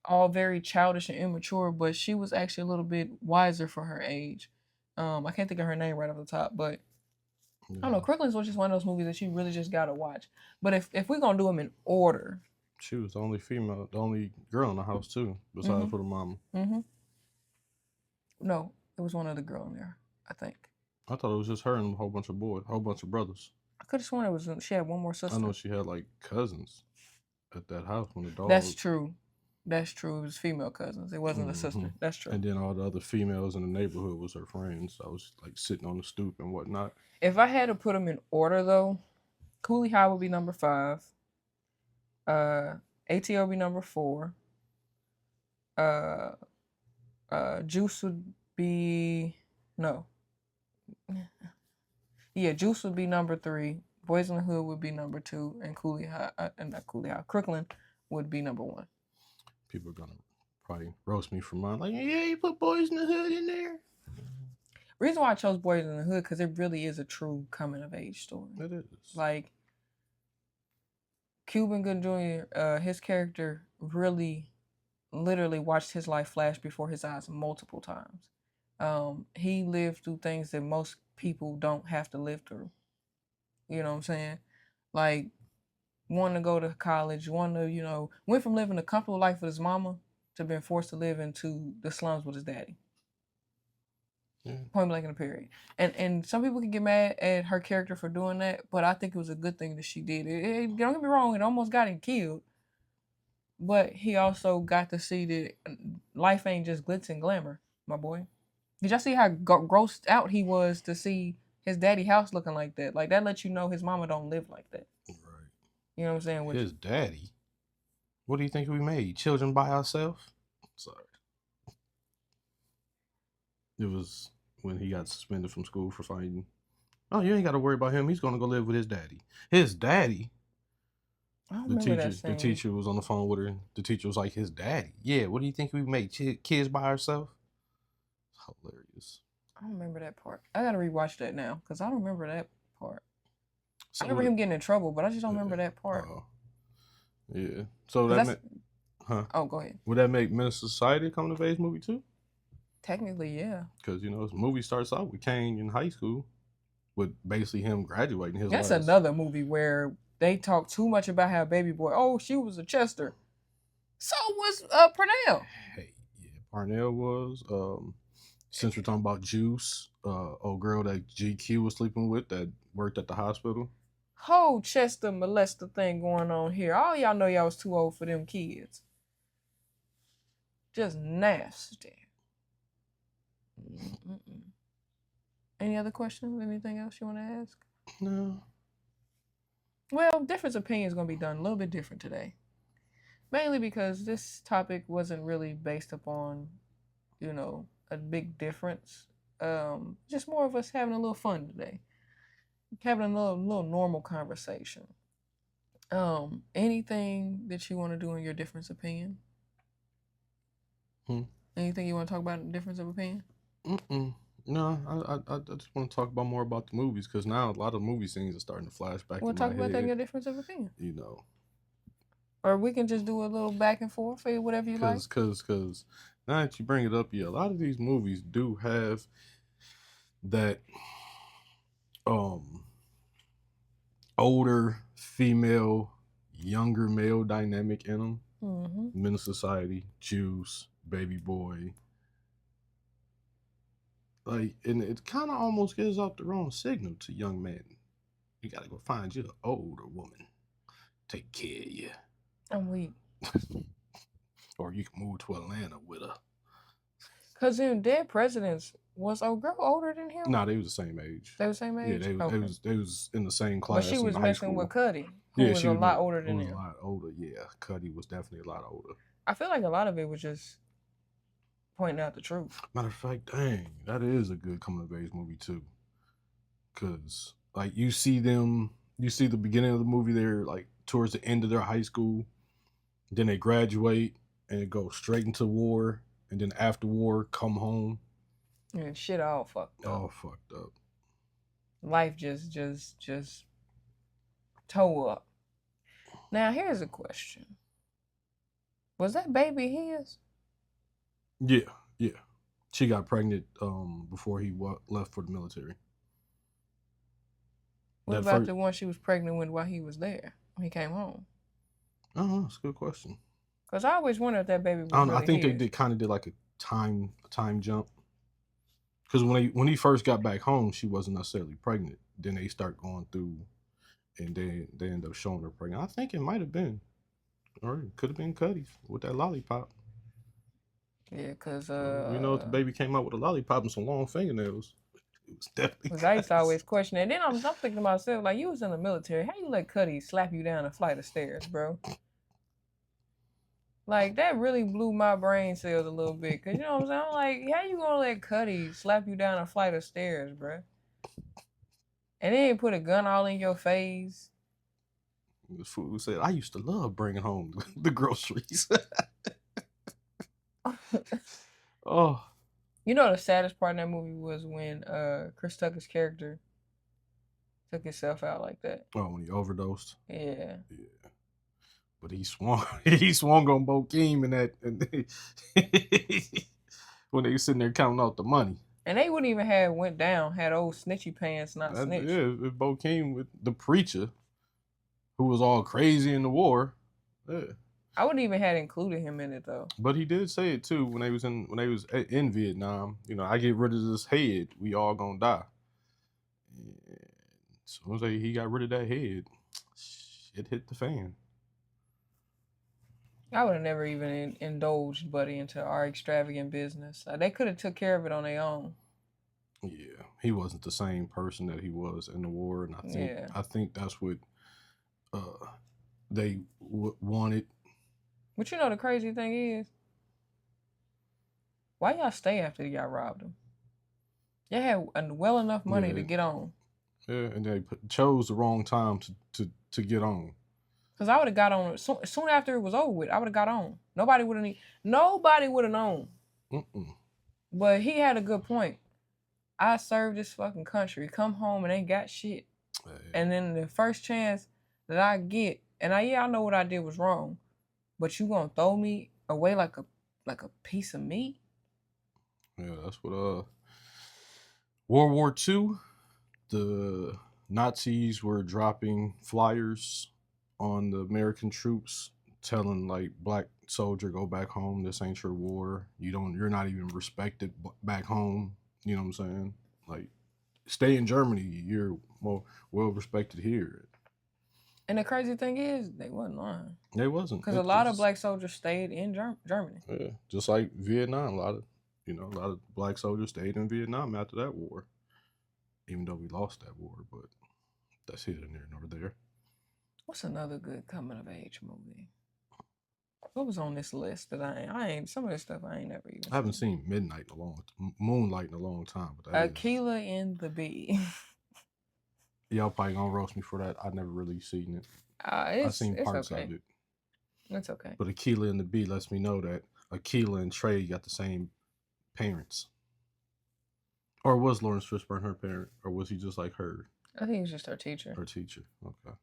all very childish and immature, but she was actually a little bit wiser for her age. I can't think of her name right off the top, but I don't know. Crooklyn's was just one of those movies that you really just gotta watch. But if we're gonna do them in order, she was the only female, the only girl in the house too, besides for the mama. No, it was one other girl in there, I think. I thought it was just her and a whole bunch of brothers. I could have sworn it was she had one more sister. I know she had like cousins at that house when the dog. That's true. That's true. It was female cousins. It wasn't a sister. That's true. And then all the other females in the neighborhood was her friends. I was like sitting on the stoop and whatnot. If I had to put them in order though, Coolie High would be number 5. ATL would be number 4. Juice would be no. Yeah, Juice would be number 3. Boys in the Hood would be number 2, and Coolie High, not Coolie High, Crooklyn would be number 1. People are gonna probably roast me for mine. Like, yeah, you put Boys in the Hood in there. Reason why I chose Boys in the Hood because it really is a true coming of age story. It is. Like Cuban Good Jr., his character really, literally watched his life flash before his eyes multiple times. He lived through things that most people don't have to live through. You know what I'm saying? Like, wanting to go to college, wanting to, you know, went from living a comfortable life with his mama to been forced to live into the slums with his daddy. Yeah. Point blank in the period. And some people can get mad at her character for doing that, but I think it was a good thing that she did. Don't get me wrong, it almost got him killed. But he also got to see that life ain't just glitz and glamour, my boy. Did y'all see how grossed out he was to see his daddy house looking like that? Like, that lets you know his mama don't live like that. Right. You know what I'm saying? His daddy? What do you think we made? Children by ourselves? Sorry. It was when he got suspended from school for fighting. Oh, you ain't got to worry about him. He's going to go live with his daddy. His daddy? I don't remember that scene. The teacher was on the phone with her. The teacher was like, his daddy. Yeah, what do you think we made? Kids by ourselves? Hilarious. I don't remember that part. I got to rewatch that now because I don't remember that part. So I remember him getting in trouble, but I just don't remember that part. Yeah. So that Oh, go ahead. Would that make Menace to Society a coming of age movie too? Technically, yeah. Because, this movie starts out with Kane in high school with basically him graduating his That's another movie where they talk too much about how Baby Boy, oh, she was a Chester. So was Parnell. Hey, yeah, Parnell was. Since we're talking about Juice, old girl that GQ was sleeping with that worked at the hospital. Whole Chester molester thing going on here. All y'all know y'all was too old for them kids. Just nasty. Mm-mm. Any other questions? Anything else you want to ask? No. Well, difference of opinion is going to be done a little bit different today. Mainly because this topic wasn't really based upon, a big difference. Just more of us having a little fun today. Having a little normal conversation. Anything that you want to do in your difference of opinion? Anything you want to talk about in difference of opinion? No, I just want to talk about more about the movies because now a lot of movie scenes are starting to flash back. We'll talk about that in your difference of opinion. Or we can just do a little back and forth or whatever you like. Because now that you bring it up, yeah, a lot of these movies do have that older female, younger male dynamic in them. Mm-hmm. Menace to Society, Juice, Baby Boy. Like, and it kind of almost gives off the wrong signal to young men. You gotta go find you an older woman, take care of you. I'm weak. Or you can move to Atlanta with her. Cause in Dead Presidents, was old girl older than him? No, they was the same age. They were the same age? Yeah, they was in the same class. But she was messing with Cuddy, who was she a lot older than him. A lot older, yeah. Cuddy was definitely a lot older. I feel like a lot of it was just pointing out the truth. Matter of fact, dang, that is a good coming of age movie too. Cause like you see the beginning of the movie, they're like towards the end of their high school, then they graduate and go straight into war, and then after war come home. And shit all fucked up. All fucked up. Life just toe up. Now here's a question. Was that baby his? Yeah. She got pregnant before he left for the military. What about the one she was pregnant with while he was there, when he came home? Oh, that's a good question. Because I always wondered if that baby was I don't know. Really I think his. they kind of did like a time jump. Because when he first got back home, she wasn't necessarily pregnant. Then they start going through, and they end up showing her pregnant. I think it might have been, or it could have been Cuddy with that lollipop. Yeah, because if the baby came out with a lollipop and some long fingernails, it was definitely. Because I used to always question it. And then I'm thinking to myself, like, you was in the military, how you let Cuddy slap you down a flight of stairs, bro? Like, that really blew my brain cells a little bit. Because, you know what I'm saying? I'm like, how you going to let Cuddy slap you down a flight of stairs, bro? And then put a gun all in your face. The food said, I used to love bringing home the groceries. Oh. You know the saddest part in that movie was when Chris Tucker's character took himself out like that. Oh, when he overdosed? Yeah. But he swung on Bokeem in that, and when they were sitting there counting out the money. And they wouldn't even have went down had old snitchy pants not snitched. Yeah, if Bokeem with the preacher, who was all crazy in the war. Yeah. I wouldn't even have included him in it though. But he did say it too when they was in Vietnam. You know, I get rid of this head, we all gonna die. And as soon as he got rid of that head, it hit the fan. I would have never even indulged Buddy into our extravagant business. They could have took care of it on their own. Yeah, he wasn't the same person that he was in the war, and I think that's what they wanted. But you know the crazy thing is, why y'all stay after y'all robbed him? Y'all had well enough money to get on. Yeah, and they chose the wrong time to get on. Cause I would have got on soon after it was over with. I would have got on. Nobody would have known. But he had a good point. I served this fucking country. Come home and ain't got shit. Yeah. And then the first chance that I get, and I know what I did was wrong, but you gonna throw me away like a piece of meat? Yeah, that's what World War II, the Nazis were dropping flyers on the American troops telling like black soldier, go back home, this ain't your war, you're not even respected back home, you know what I'm saying? Like, stay in Germany, you're more well respected here. And the crazy thing is, they wasn't lying. They wasn't. Because a lot of black soldiers stayed in Germany. Yeah, just like Vietnam, a lot of black soldiers stayed in Vietnam after that war. Even though we lost that war, but that's neither near nor there. What's another good coming of age movie? What was on this list that I ain't some of this stuff I ain't never even I haven't seen Moonlight in a long time. But Aquila and the Bee. Y'all probably gonna roast me for that. I never really seen it. I've seen parts of it. It's okay. But Aquila and the Bee lets me know that Aquila and Trey got the same parents. Or was Lawrence Fishburne her parent? Or was he just like her? I think he was just her teacher. Her teacher, okay.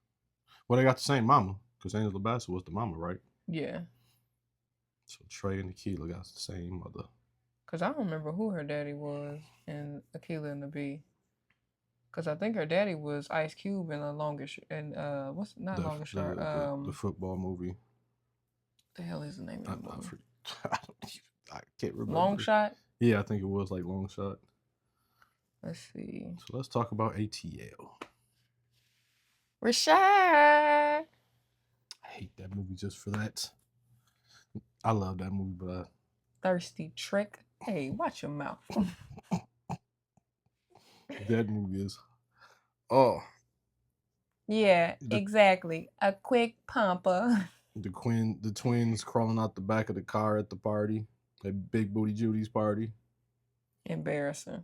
Well, they got the same mama, because Angela Bassett was the mama, right? Yeah. So Trey and Aquila got the same mother. Because I don't remember who her daddy was in Aquila and the Bee. Because I think her daddy was Ice Cube in The Longest... Longest Shot? The football movie. What the hell is the name of the movie? I can't remember. Long Shot? Yeah, I think it was like Long Shot. Let's see. So let's talk about ATL. Rashad. I hate that movie just for that. I love that movie, but Thirsty Trick. Hey, watch your mouth. That movie is... Yeah, exactly. A quick pumper. The twins crawling out the back of the car at the party. At Big Booty Judy's party. Embarrassing.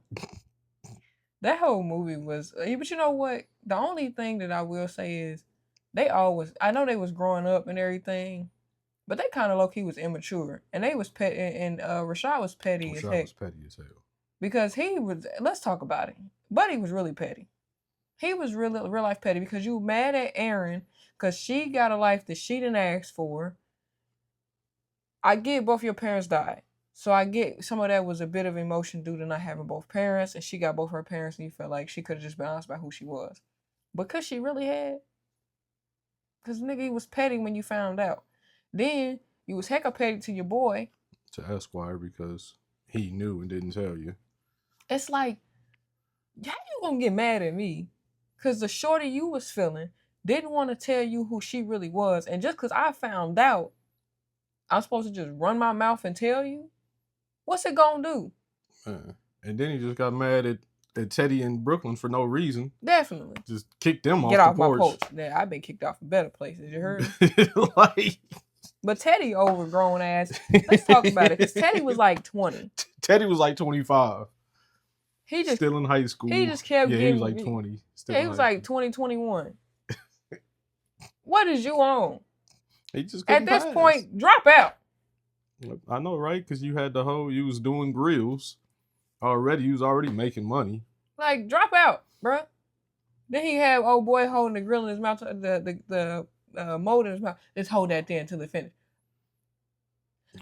That whole movie was... But you know what? The only thing that I will say is I know they was growing up and everything, but they kind of low-key was immature. And they was petty, and Rashad was petty as heck. Rashad was petty as hell. Because he was... Let's talk about it. Buddy was really petty. He was real life petty because you mad at Erin because she got a life that she didn't ask for. I get both your parents died. So I get some of that was a bit of emotion due to not having both parents, and she got both her parents, and you felt like she could have just been honest about who she was. Because she really had. Because nigga, he was petty when you found out. Then you was hecka petty to your boy. To Esquire because he knew and didn't tell you. It's like, how you gonna get mad at me? Because the shorty you was feeling didn't want to tell you who she really was. And just because I found out, I'm supposed to just run my mouth and tell you? What's it gonna do? And then he just got mad at Teddy in Brooklyn for no reason. Definitely. Just kicked them off the porch. Get off my porch. Yeah, I've been kicked off in better places. You heard me? But Teddy overgrown ass. Let's talk about it. Because Teddy was like 20. Teddy was like 25. He just still in high school. He just kept getting... he was like 20. He was like 20, 21. What is you on? He just at this point, drop out. I know, right? Because you had you was doing grills already. You was already making money. Like, drop out, bruh. Then he had old boy holding the grill in his mouth, the mold in his mouth. Just hold that there until it finished.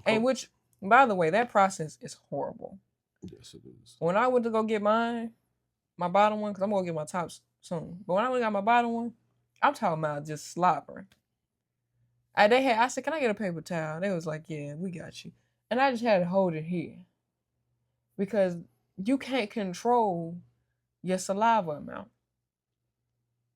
And which, by the way, that process is horrible. Yes, it is. When I went to go get my bottom one, because I'm going to get my tops soon. But when I went and got my bottom one, I'm talking about just sloppering. I said, can I get a paper towel? They was like, yeah, we got you. And I just had to hold it here because you can't control your saliva amount.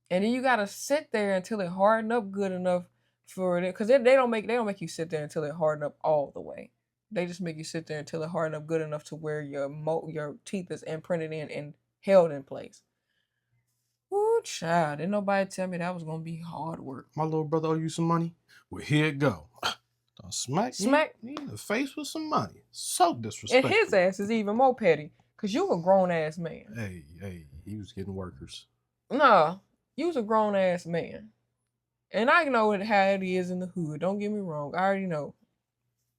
And then you gotta sit there until it harden up good enough for it. Because they don't make you sit there until it harden up all the way. They just make you sit there until it harden up good enough to where your teeth is imprinted in and held in place. Ooh, child, didn't nobody tell me that was gonna be hard work. My little brother owe you some money? Well, here it go. Don't smack me in the face with some money. So disrespectful. And his ass is even more petty. Because you a grown-ass man. Hey, he was getting workers. Nah, you was a grown-ass man. And I know how it is in the hood. Don't get me wrong. I already know.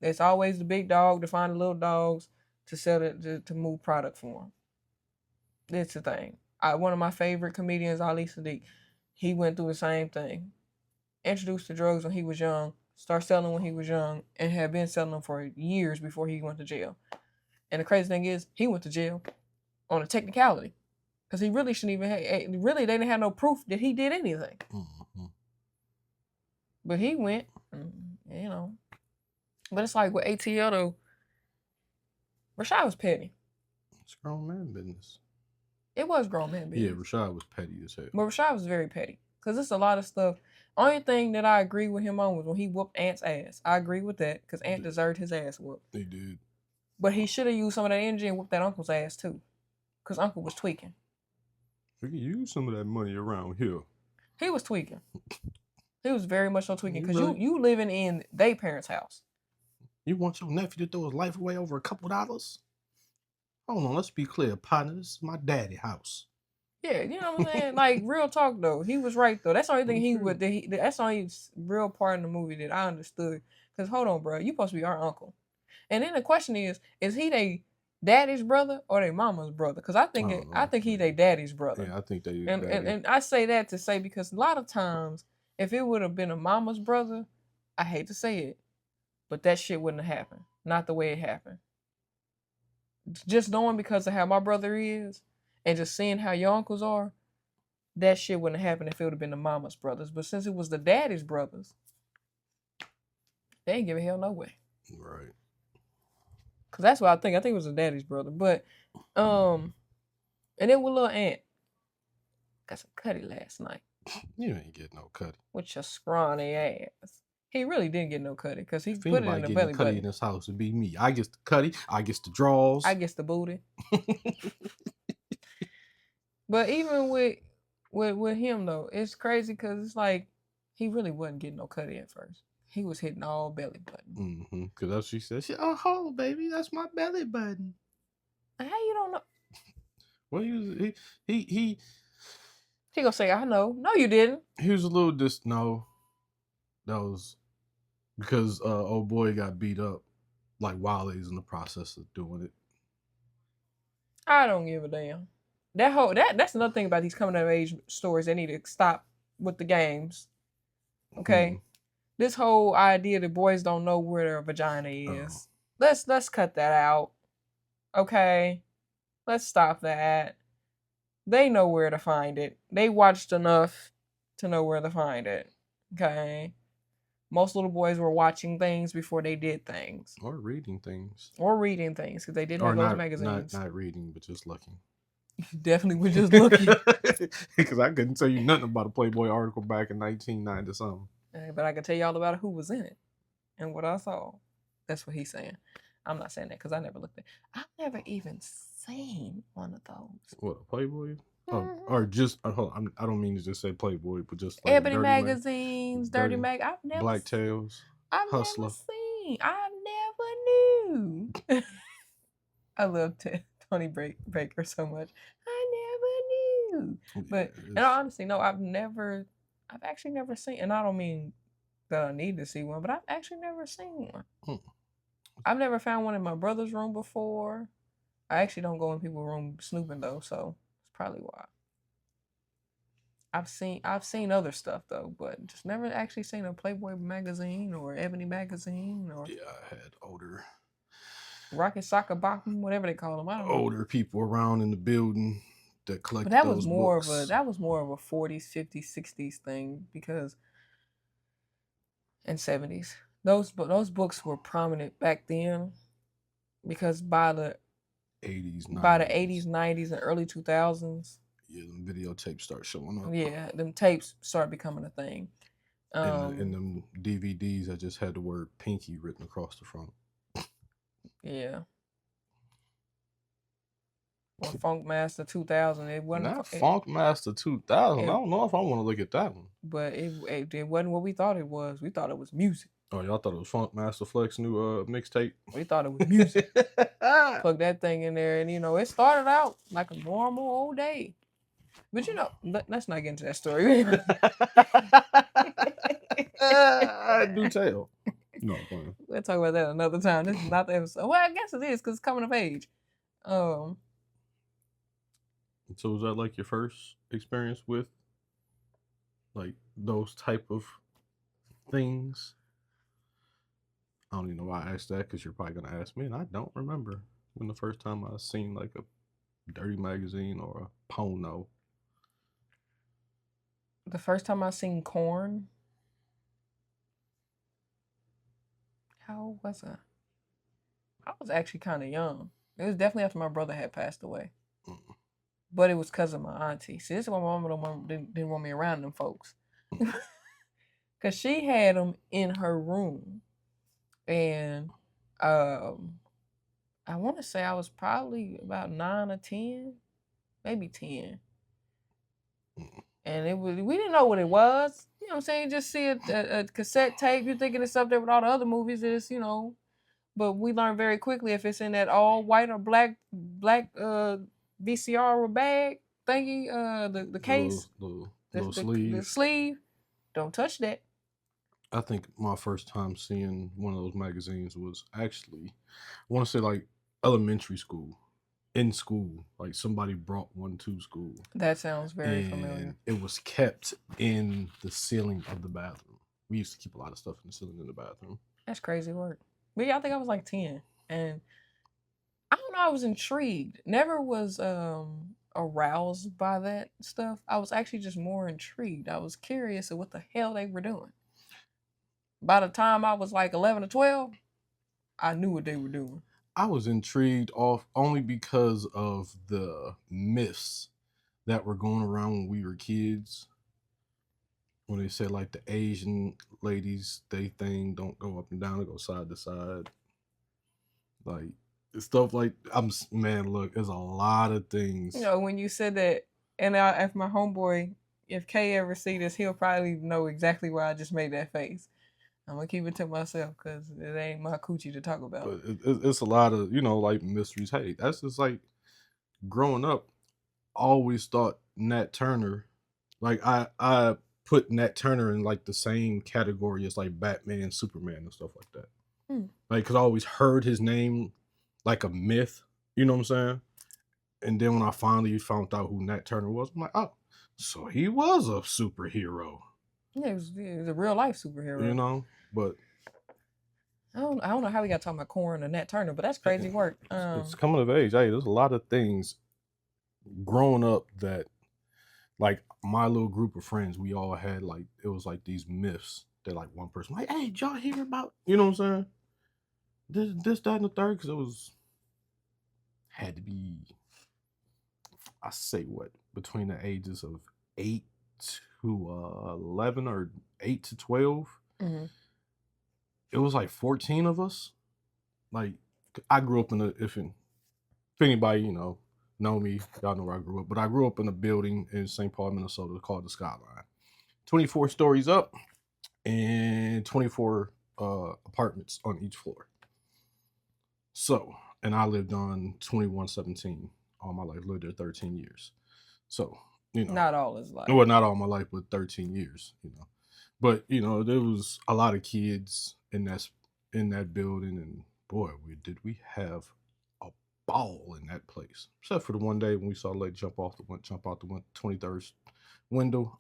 There's always the big dog to find the little dogs to sell it, to move product for them. That's the thing. One of my favorite comedians, Ali Sadiq, he went through the same thing. Introduced to drugs when he was young, started selling when he was young, and had been selling them for years before he went to jail. And the crazy thing is, he went to jail on a technicality. Because he really shouldn't even have, really, they didn't have no proof that he did anything. Mm-hmm. But he went, you know. But it's like with ATL, though, Rashad was petty. It's grown man business. It was grown man business. Yeah, Rashad was petty as hell. But Rashad was very petty. Because it's a lot of stuff. Only thing that I agree with him on was when he whooped Ant's ass. I agree with that. Because Ant deserved his ass whooped. He did. But he should have used some of that energy and whooped that uncle's ass, too. Because Uncle was tweaking. We can use some of that money around here. He was tweaking. He was very much so tweaking. Because you living in their parents' house. You want your nephew to throw his life away over a couple dollars? Hold on, let's be clear, partner. This is my daddy's house. Yeah, you know what I'm saying? Like, real talk, though. He was right, though. That's the only thing that's the only real part in the movie that I understood. Because, hold on, bro. You supposed to be our uncle. And then the question is he they daddy's brother or they mama's brother? Because I think he they daddy's brother. Yeah, I think they and I say that to say because a lot of times, if it would have been a mama's brother, I hate to say it, but that shit wouldn't have happened. Not the way it happened. Just knowing because of how my brother is and just seeing how your uncles are, that shit wouldn't have happened if it would have been the mama's brothers. But since it was the daddy's brothers, they ain't give a hell no way. Right. Because that's what I think. I think it was the daddy's brother. But, and then with little Ant, got some cutty last night. You ain't get no cutty. With your scrawny ass. He really didn't get no cutty because he put it in the belly button. Cutty in this house would be me. I get the cutty. I get the draws. I get the booty. But even with him though, it's crazy because it's like he really wasn't getting no cutty at first. He was hitting all belly button. Mm-hmm. Because that's what she said. Oh, baby, that's my belly button. How you don't know? Well, he gonna say, I know. No, you didn't. He was a little no. That was because old boy got beat up like while he's in the process of doing it. I don't give a damn. That's another thing about these coming of age stories. They need to stop with the games. Okay? Mm. This whole idea that boys don't know where their vagina is. Let's cut that out. Okay? Let's stop that. They know where to find it. They watched enough to know where to find it. Okay? Most little boys were watching things before they did things. Or reading things. Because they didn't have those magazines. Not reading, but just looking. You definitely were just looking. Because I couldn't tell you nothing about a Playboy article back in 1990 something. But I can tell you all about who was in it and what I saw. That's what he's saying. I'm not saying that because I never looked at it. I've never even seen one of those. What, a Playboy? Mm-hmm. Or just, hold on, I don't mean to just say Playboy, but just like Ebony magazines, Dirty Mag. I've never Black Tails, Hustler. I never knew. I love Tony Baker so much. I never knew. But in all honesty, no, I've actually never seen, and I don't mean that I need to see one, but I've actually never seen one. I've never found one in my brother's room before. I actually don't go in people's room snooping though, so it's probably why. I've seen other stuff though, but just never actually seen a Playboy magazine or Ebony magazine or. Yeah, I had older. Rocket Soccer Bottom, whatever they call them. I don't know. Older people around in the building that collected those books. That was more of a 40s, 50s, 60s thing because and 70s. Those books were prominent back then because by the 80s, 80s, 90s, and early 2000s, yeah, the videotapes start showing up. yeah, them tapes started becoming a thing. And them DVDs that just had the word Pinky written across the front. Yeah. Or Funk Master 2000. It wasn't Not Funk Master 2000. I don't know if I want to look at that one. But it wasn't what we thought it was. We thought it was music. Oh, y'all thought it was Funk Master Flex's new mixtape? We thought it was music. Plug that thing in there, and it started out like a normal old day. But let's not get into that story. Do tell. No, we'll talk about that another time. This is not the episode. Well, I guess it is because it's coming of age. So was that like your first experience with like those type of things? I don't even know why I asked that, because you're probably gonna ask me, and I don't remember when the first time I seen like a dirty magazine or a porno. The first time I seen Korn. How old was I? I was actually kind of young. It was definitely after my brother had passed away. But it was because of my auntie. See, this is why my mama didn't want me around them folks. Because she had them in her room. And I want to say I was probably about 9 or 10. Maybe 10. And we didn't know what it was. You know what I'm saying? Just see a cassette tape. You're thinking it's up there with all the other movies. It's, But we learned very quickly if it's in that all white or black VCR bag thingy, the case, the sleeve, don't touch that. I think my first time seeing one of those magazines was actually, I want to say like elementary school. In school, like somebody brought one to school. That sounds very familiar. It was kept in the ceiling of the bathroom. We used to keep a lot of stuff in the ceiling in the bathroom. That's crazy work. But yeah, I think I was like 10. And I don't know, I was intrigued. Never was aroused by that stuff. I was actually just more intrigued. I was curious of what the hell they were doing. By the time I was like 11 or 12, I knew what they were doing. I was intrigued only because of the myths that were going around when we were kids. When they said like the Asian ladies, they thing don't go up and down, it go side to side. Like stuff like look, there's a lot of things. When you said that, and if my homeboy, if Kay ever see this, he'll probably know exactly why I just made that face. I'm gonna keep it to myself because it ain't my coochie to talk about. But it's a lot of like mysteries. Hey, that's just like growing up. Always thought Nat Turner, like I put Nat Turner in like the same category as like Batman, Superman, and stuff like that. Like, because I always heard his name like a myth. You know what I'm saying? And then when I finally found out who Nat Turner was, I'm like, oh, so he was a superhero. Yeah, he was a real life superhero. But I don't know how we got talking about Korn and Nat Turner, but that's crazy work. It's coming of age. Hey, there's a lot of things growing up that, like, my little group of friends, we all had like, it was like these myths that like one person like, hey, did y'all hear about? You know what I'm saying? This, that, and the third, because had to be, I say what, between the ages of 8 to 11 or 8 to 12. Mm-hmm. It was like 14 of us. Like, I grew up if anybody, know me, y'all know where I grew up, but I grew up in a building in St. Paul, Minnesota called the Skyline. 24 stories up and 24 apartments on each floor. So, and I lived on 2117 all my life, lived there 13 years. So, not all his life. Well, not all my life, but 13 years, But, there was a lot of kids in that building, and boy, did we have a ball in that place. Except for the one day when we saw a lady jump out the 23rd window.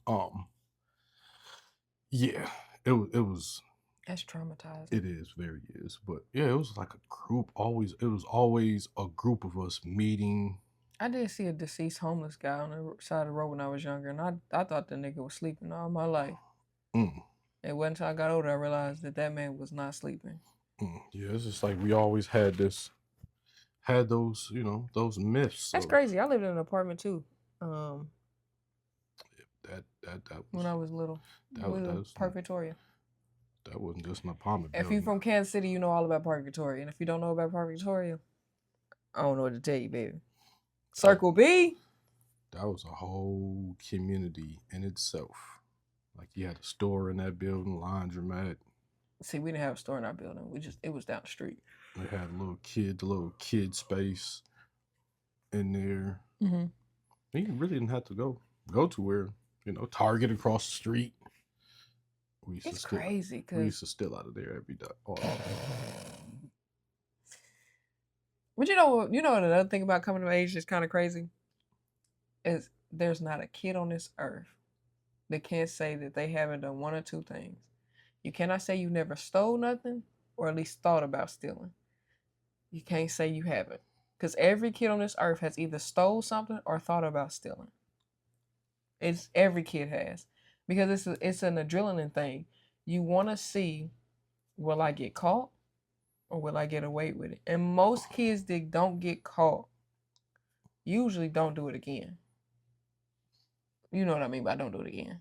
Yeah, it was. That's traumatizing. It is, very is. But yeah, it was like a group. It was always a group of us meeting. I did see a deceased homeless guy on the side of the road when I was younger, and I thought the nigga was sleeping all my life. And And once I got older, I realized that man was not sleeping. Yeah, it's just like we always had those, those myths. That's crazy. I lived in an apartment too. That was when I was little. that was Park Victoria. That wasn't just an apartment If building. you're from Kansas City, you know all about Park Victoria. And if you don't know about Park Victoria, I don't know what to tell you, baby. Circle B. That was a whole community in itself. Like you had a store in that building, laundromat. See, we didn't have a store in our building. It was down the street. We had a little kid space in there. Mm-hmm. You really didn't have to go to where, Target across the street. It's crazy because we used to steal out of there every day. But you know another thing about coming of age that's kind of crazy is there's not a kid on this earth that can't say that they haven't done one or two things. You cannot say you never stole nothing or at least thought about stealing. You can't say you haven't. Because every kid on this earth has either stole something or thought about stealing. Every kid has. Because it's an adrenaline thing. You want to see, will I get caught or will I get away with it? And most kids that don't get caught usually don't do it again. You know what I mean by don't do it again.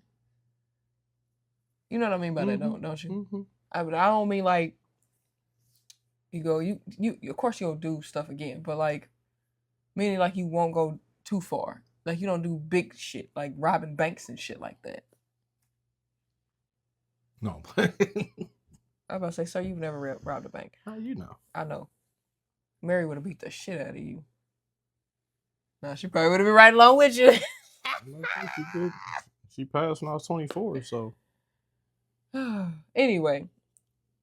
You know what I mean by that, don't you? Mm-hmm. I don't mean like you of course you'll do stuff again, but like meaning like you won't go too far. Like you don't do big shit like robbing banks and shit like that. No. I was about to say, sir, you've never robbed a bank. How you know? I know. Mary would have beat the shit out of you. Nah, she probably would have been right along with you. She did. She passed when I was 24, so. Anyway,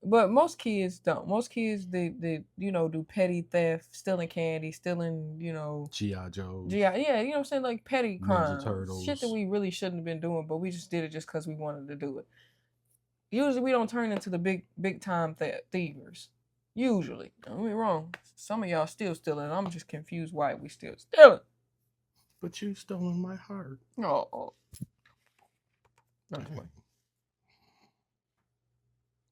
but most kids don't. Most kids, they do petty theft, stealing candy, stealing, G.I. Joes. Yeah, you know what I'm saying? Like petty crimes. Turtles. Shit that we really shouldn't have been doing, but we just did it just because we wanted to do it. Usually we don't turn into the big time thievers. Usually. Don't get me wrong. Some of y'all still stealing. I'm just confused why we still stealing. But you stolen my heart. Oh. Not funny.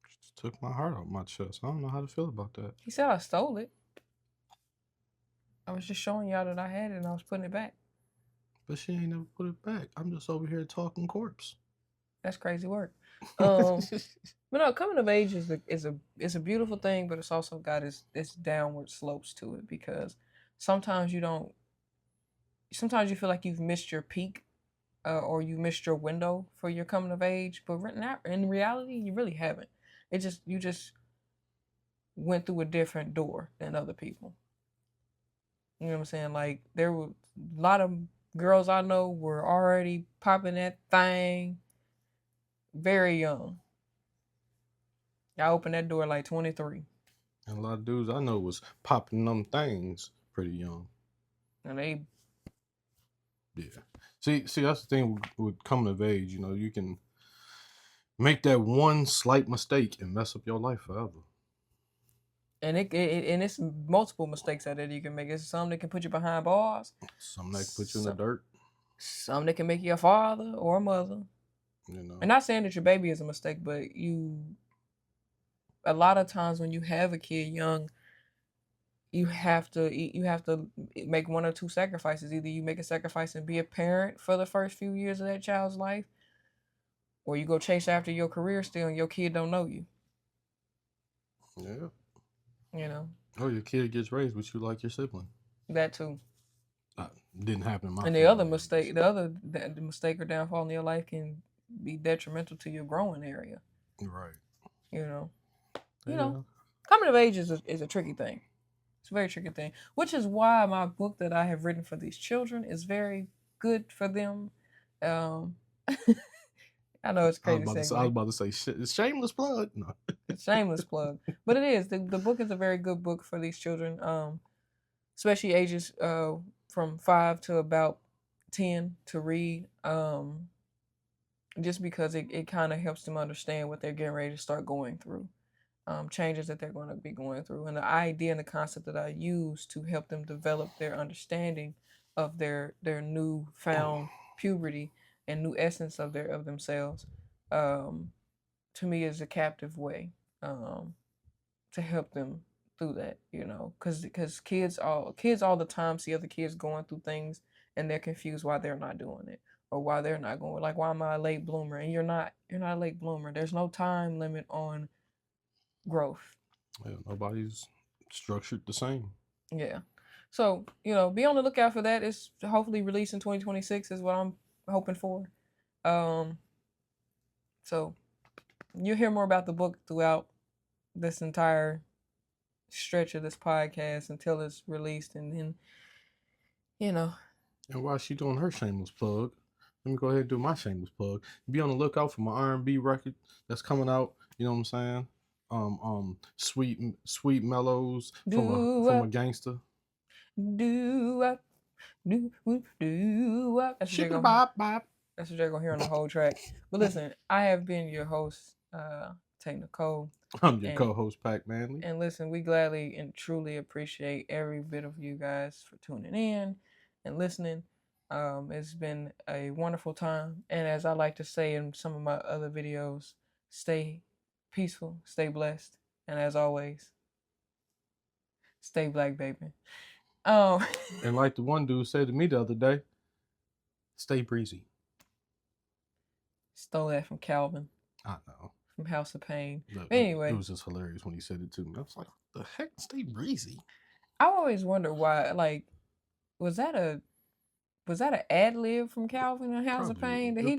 Just took my heart out my chest. I don't know how to feel about that. He said I stole it. I was just showing y'all that I had it and I was putting it back. But she ain't never put it back. I'm just over here talking corpse. That's crazy work. But no, coming of age is a beautiful thing, but it's also got its downward slopes to it because sometimes you feel like you've missed your peak, or you missed your window for your coming of age, but in reality, you really haven't. You just went through a different door than other people. You know what I'm saying? Like there were a lot of girls I know were already popping that thing very young. I opened that door like 23. And a lot of dudes I know was popping them things pretty young. And they... Yeah. See, that's the thing with coming of age. You can make that one slight mistake and mess up your life forever. And it's multiple mistakes out there that you can make. It's some that can put you behind bars. Some that can put you in the dirt. Some that can make you a father or a mother. And not saying that your baby is a mistake, but a lot of times when you have a kid young, you have to make one or two sacrifices. Either you make a sacrifice and be a parent for the first few years of that child's life, or you go chase after your career still and your kid don't know you. Yeah. Or your kid gets raised with you like your sibling. That too. Didn't happen in my And the mistake or downfall in your life can be detrimental to your growing area. Right. Coming of age is a tricky thing. It's a very tricky thing, which is why my book that I have written for these children is very good for them. I know it's crazy. I was about to say it's shameless plug. No. It's shameless plug, but it is. The book is a very good book for these children, especially ages from 5 to about 10 to read. Just because it kind of helps them understand what they're getting ready to start going through. Changes that they're going to be going through, and the idea and the concept that I use to help them develop their understanding of their newfound puberty and new essence of themselves. to me is a captive way to help them through that, you know, because kids all the time see other kids going through things and they're confused why they're not doing it or why they're not going. Like, why am I a late bloomer? And you're not a late bloomer. There's no time limit on growth. Yeah, nobody's structured the same. Yeah. So, you know, be on the lookout for that. It's hopefully released in 2026 is what I'm hoping for. So you'll hear more about the book throughout this entire stretch of this podcast until it's released, and then, you know. And while she doing her shameless plug, let me go ahead and do my shameless plug. Be on the lookout for my R&B record that's coming out. You know what I'm saying? Sweet mellows from a gangster. Do up, do up. That's what you're gonna hear on the whole track. But listen, I have been your host, Tay Nicole. I'm your co-host, Pac Manley. And listen, we gladly and truly appreciate every bit of you guys for tuning in and listening. It's been a wonderful time. And as I like to say in some of my other videos, stay peaceful, stay blessed, and as always, stay black, baby. And like the one dude said to me the other day, stay breezy. Stole that from Calvin. I know. From House of Pain. Look, anyway, it was just hilarious when he said it to me. I was like, "The heck, stay breezy." I always wonder why. Like, was that an ad lib from Calvin and House of Pain? Did he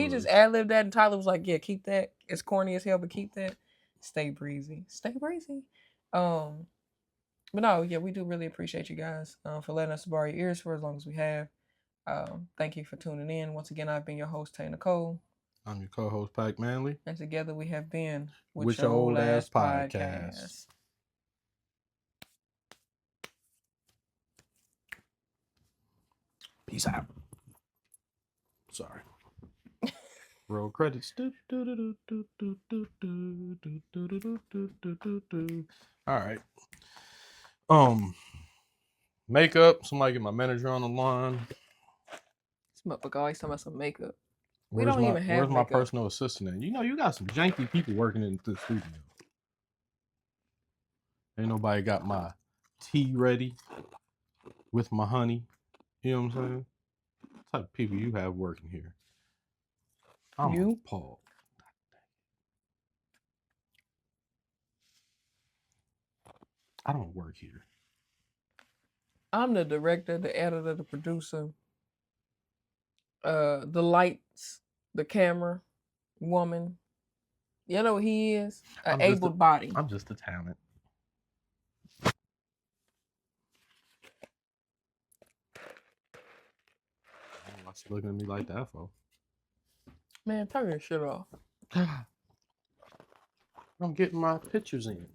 just ad lib that and Tyler was like, yeah, keep that. It's corny as hell, but keep that. Stay breezy. Stay breezy. But no, yeah, we do really appreciate you guys for letting us borrow your ears for as long as we have. Thank you for tuning in. Once again, I've been your host, Tay Nicole. I'm your co-host, Pac Manley. And together we have been WitChaOlAsxPodcast. Peace out. Sorry. Roll credits. All right. Makeup. Somebody get my manager on the line. This motherfucker always talking about some makeup. Where's my personal assistant at? You know, you got some janky people working in the studio. Ain't nobody got my tea ready with my honey. You know what I'm saying? What type of people you have working here? I'm appalled. I don't work here. I'm the director, the editor, the producer, the lights, the camera, woman. You know what he is? An able body. I'm just a talent. Why she looking at me like that for? Man, turn your shit off. I'm getting my pictures in.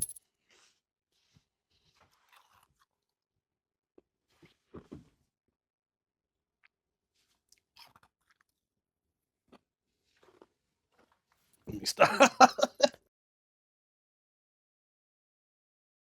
Let me stop.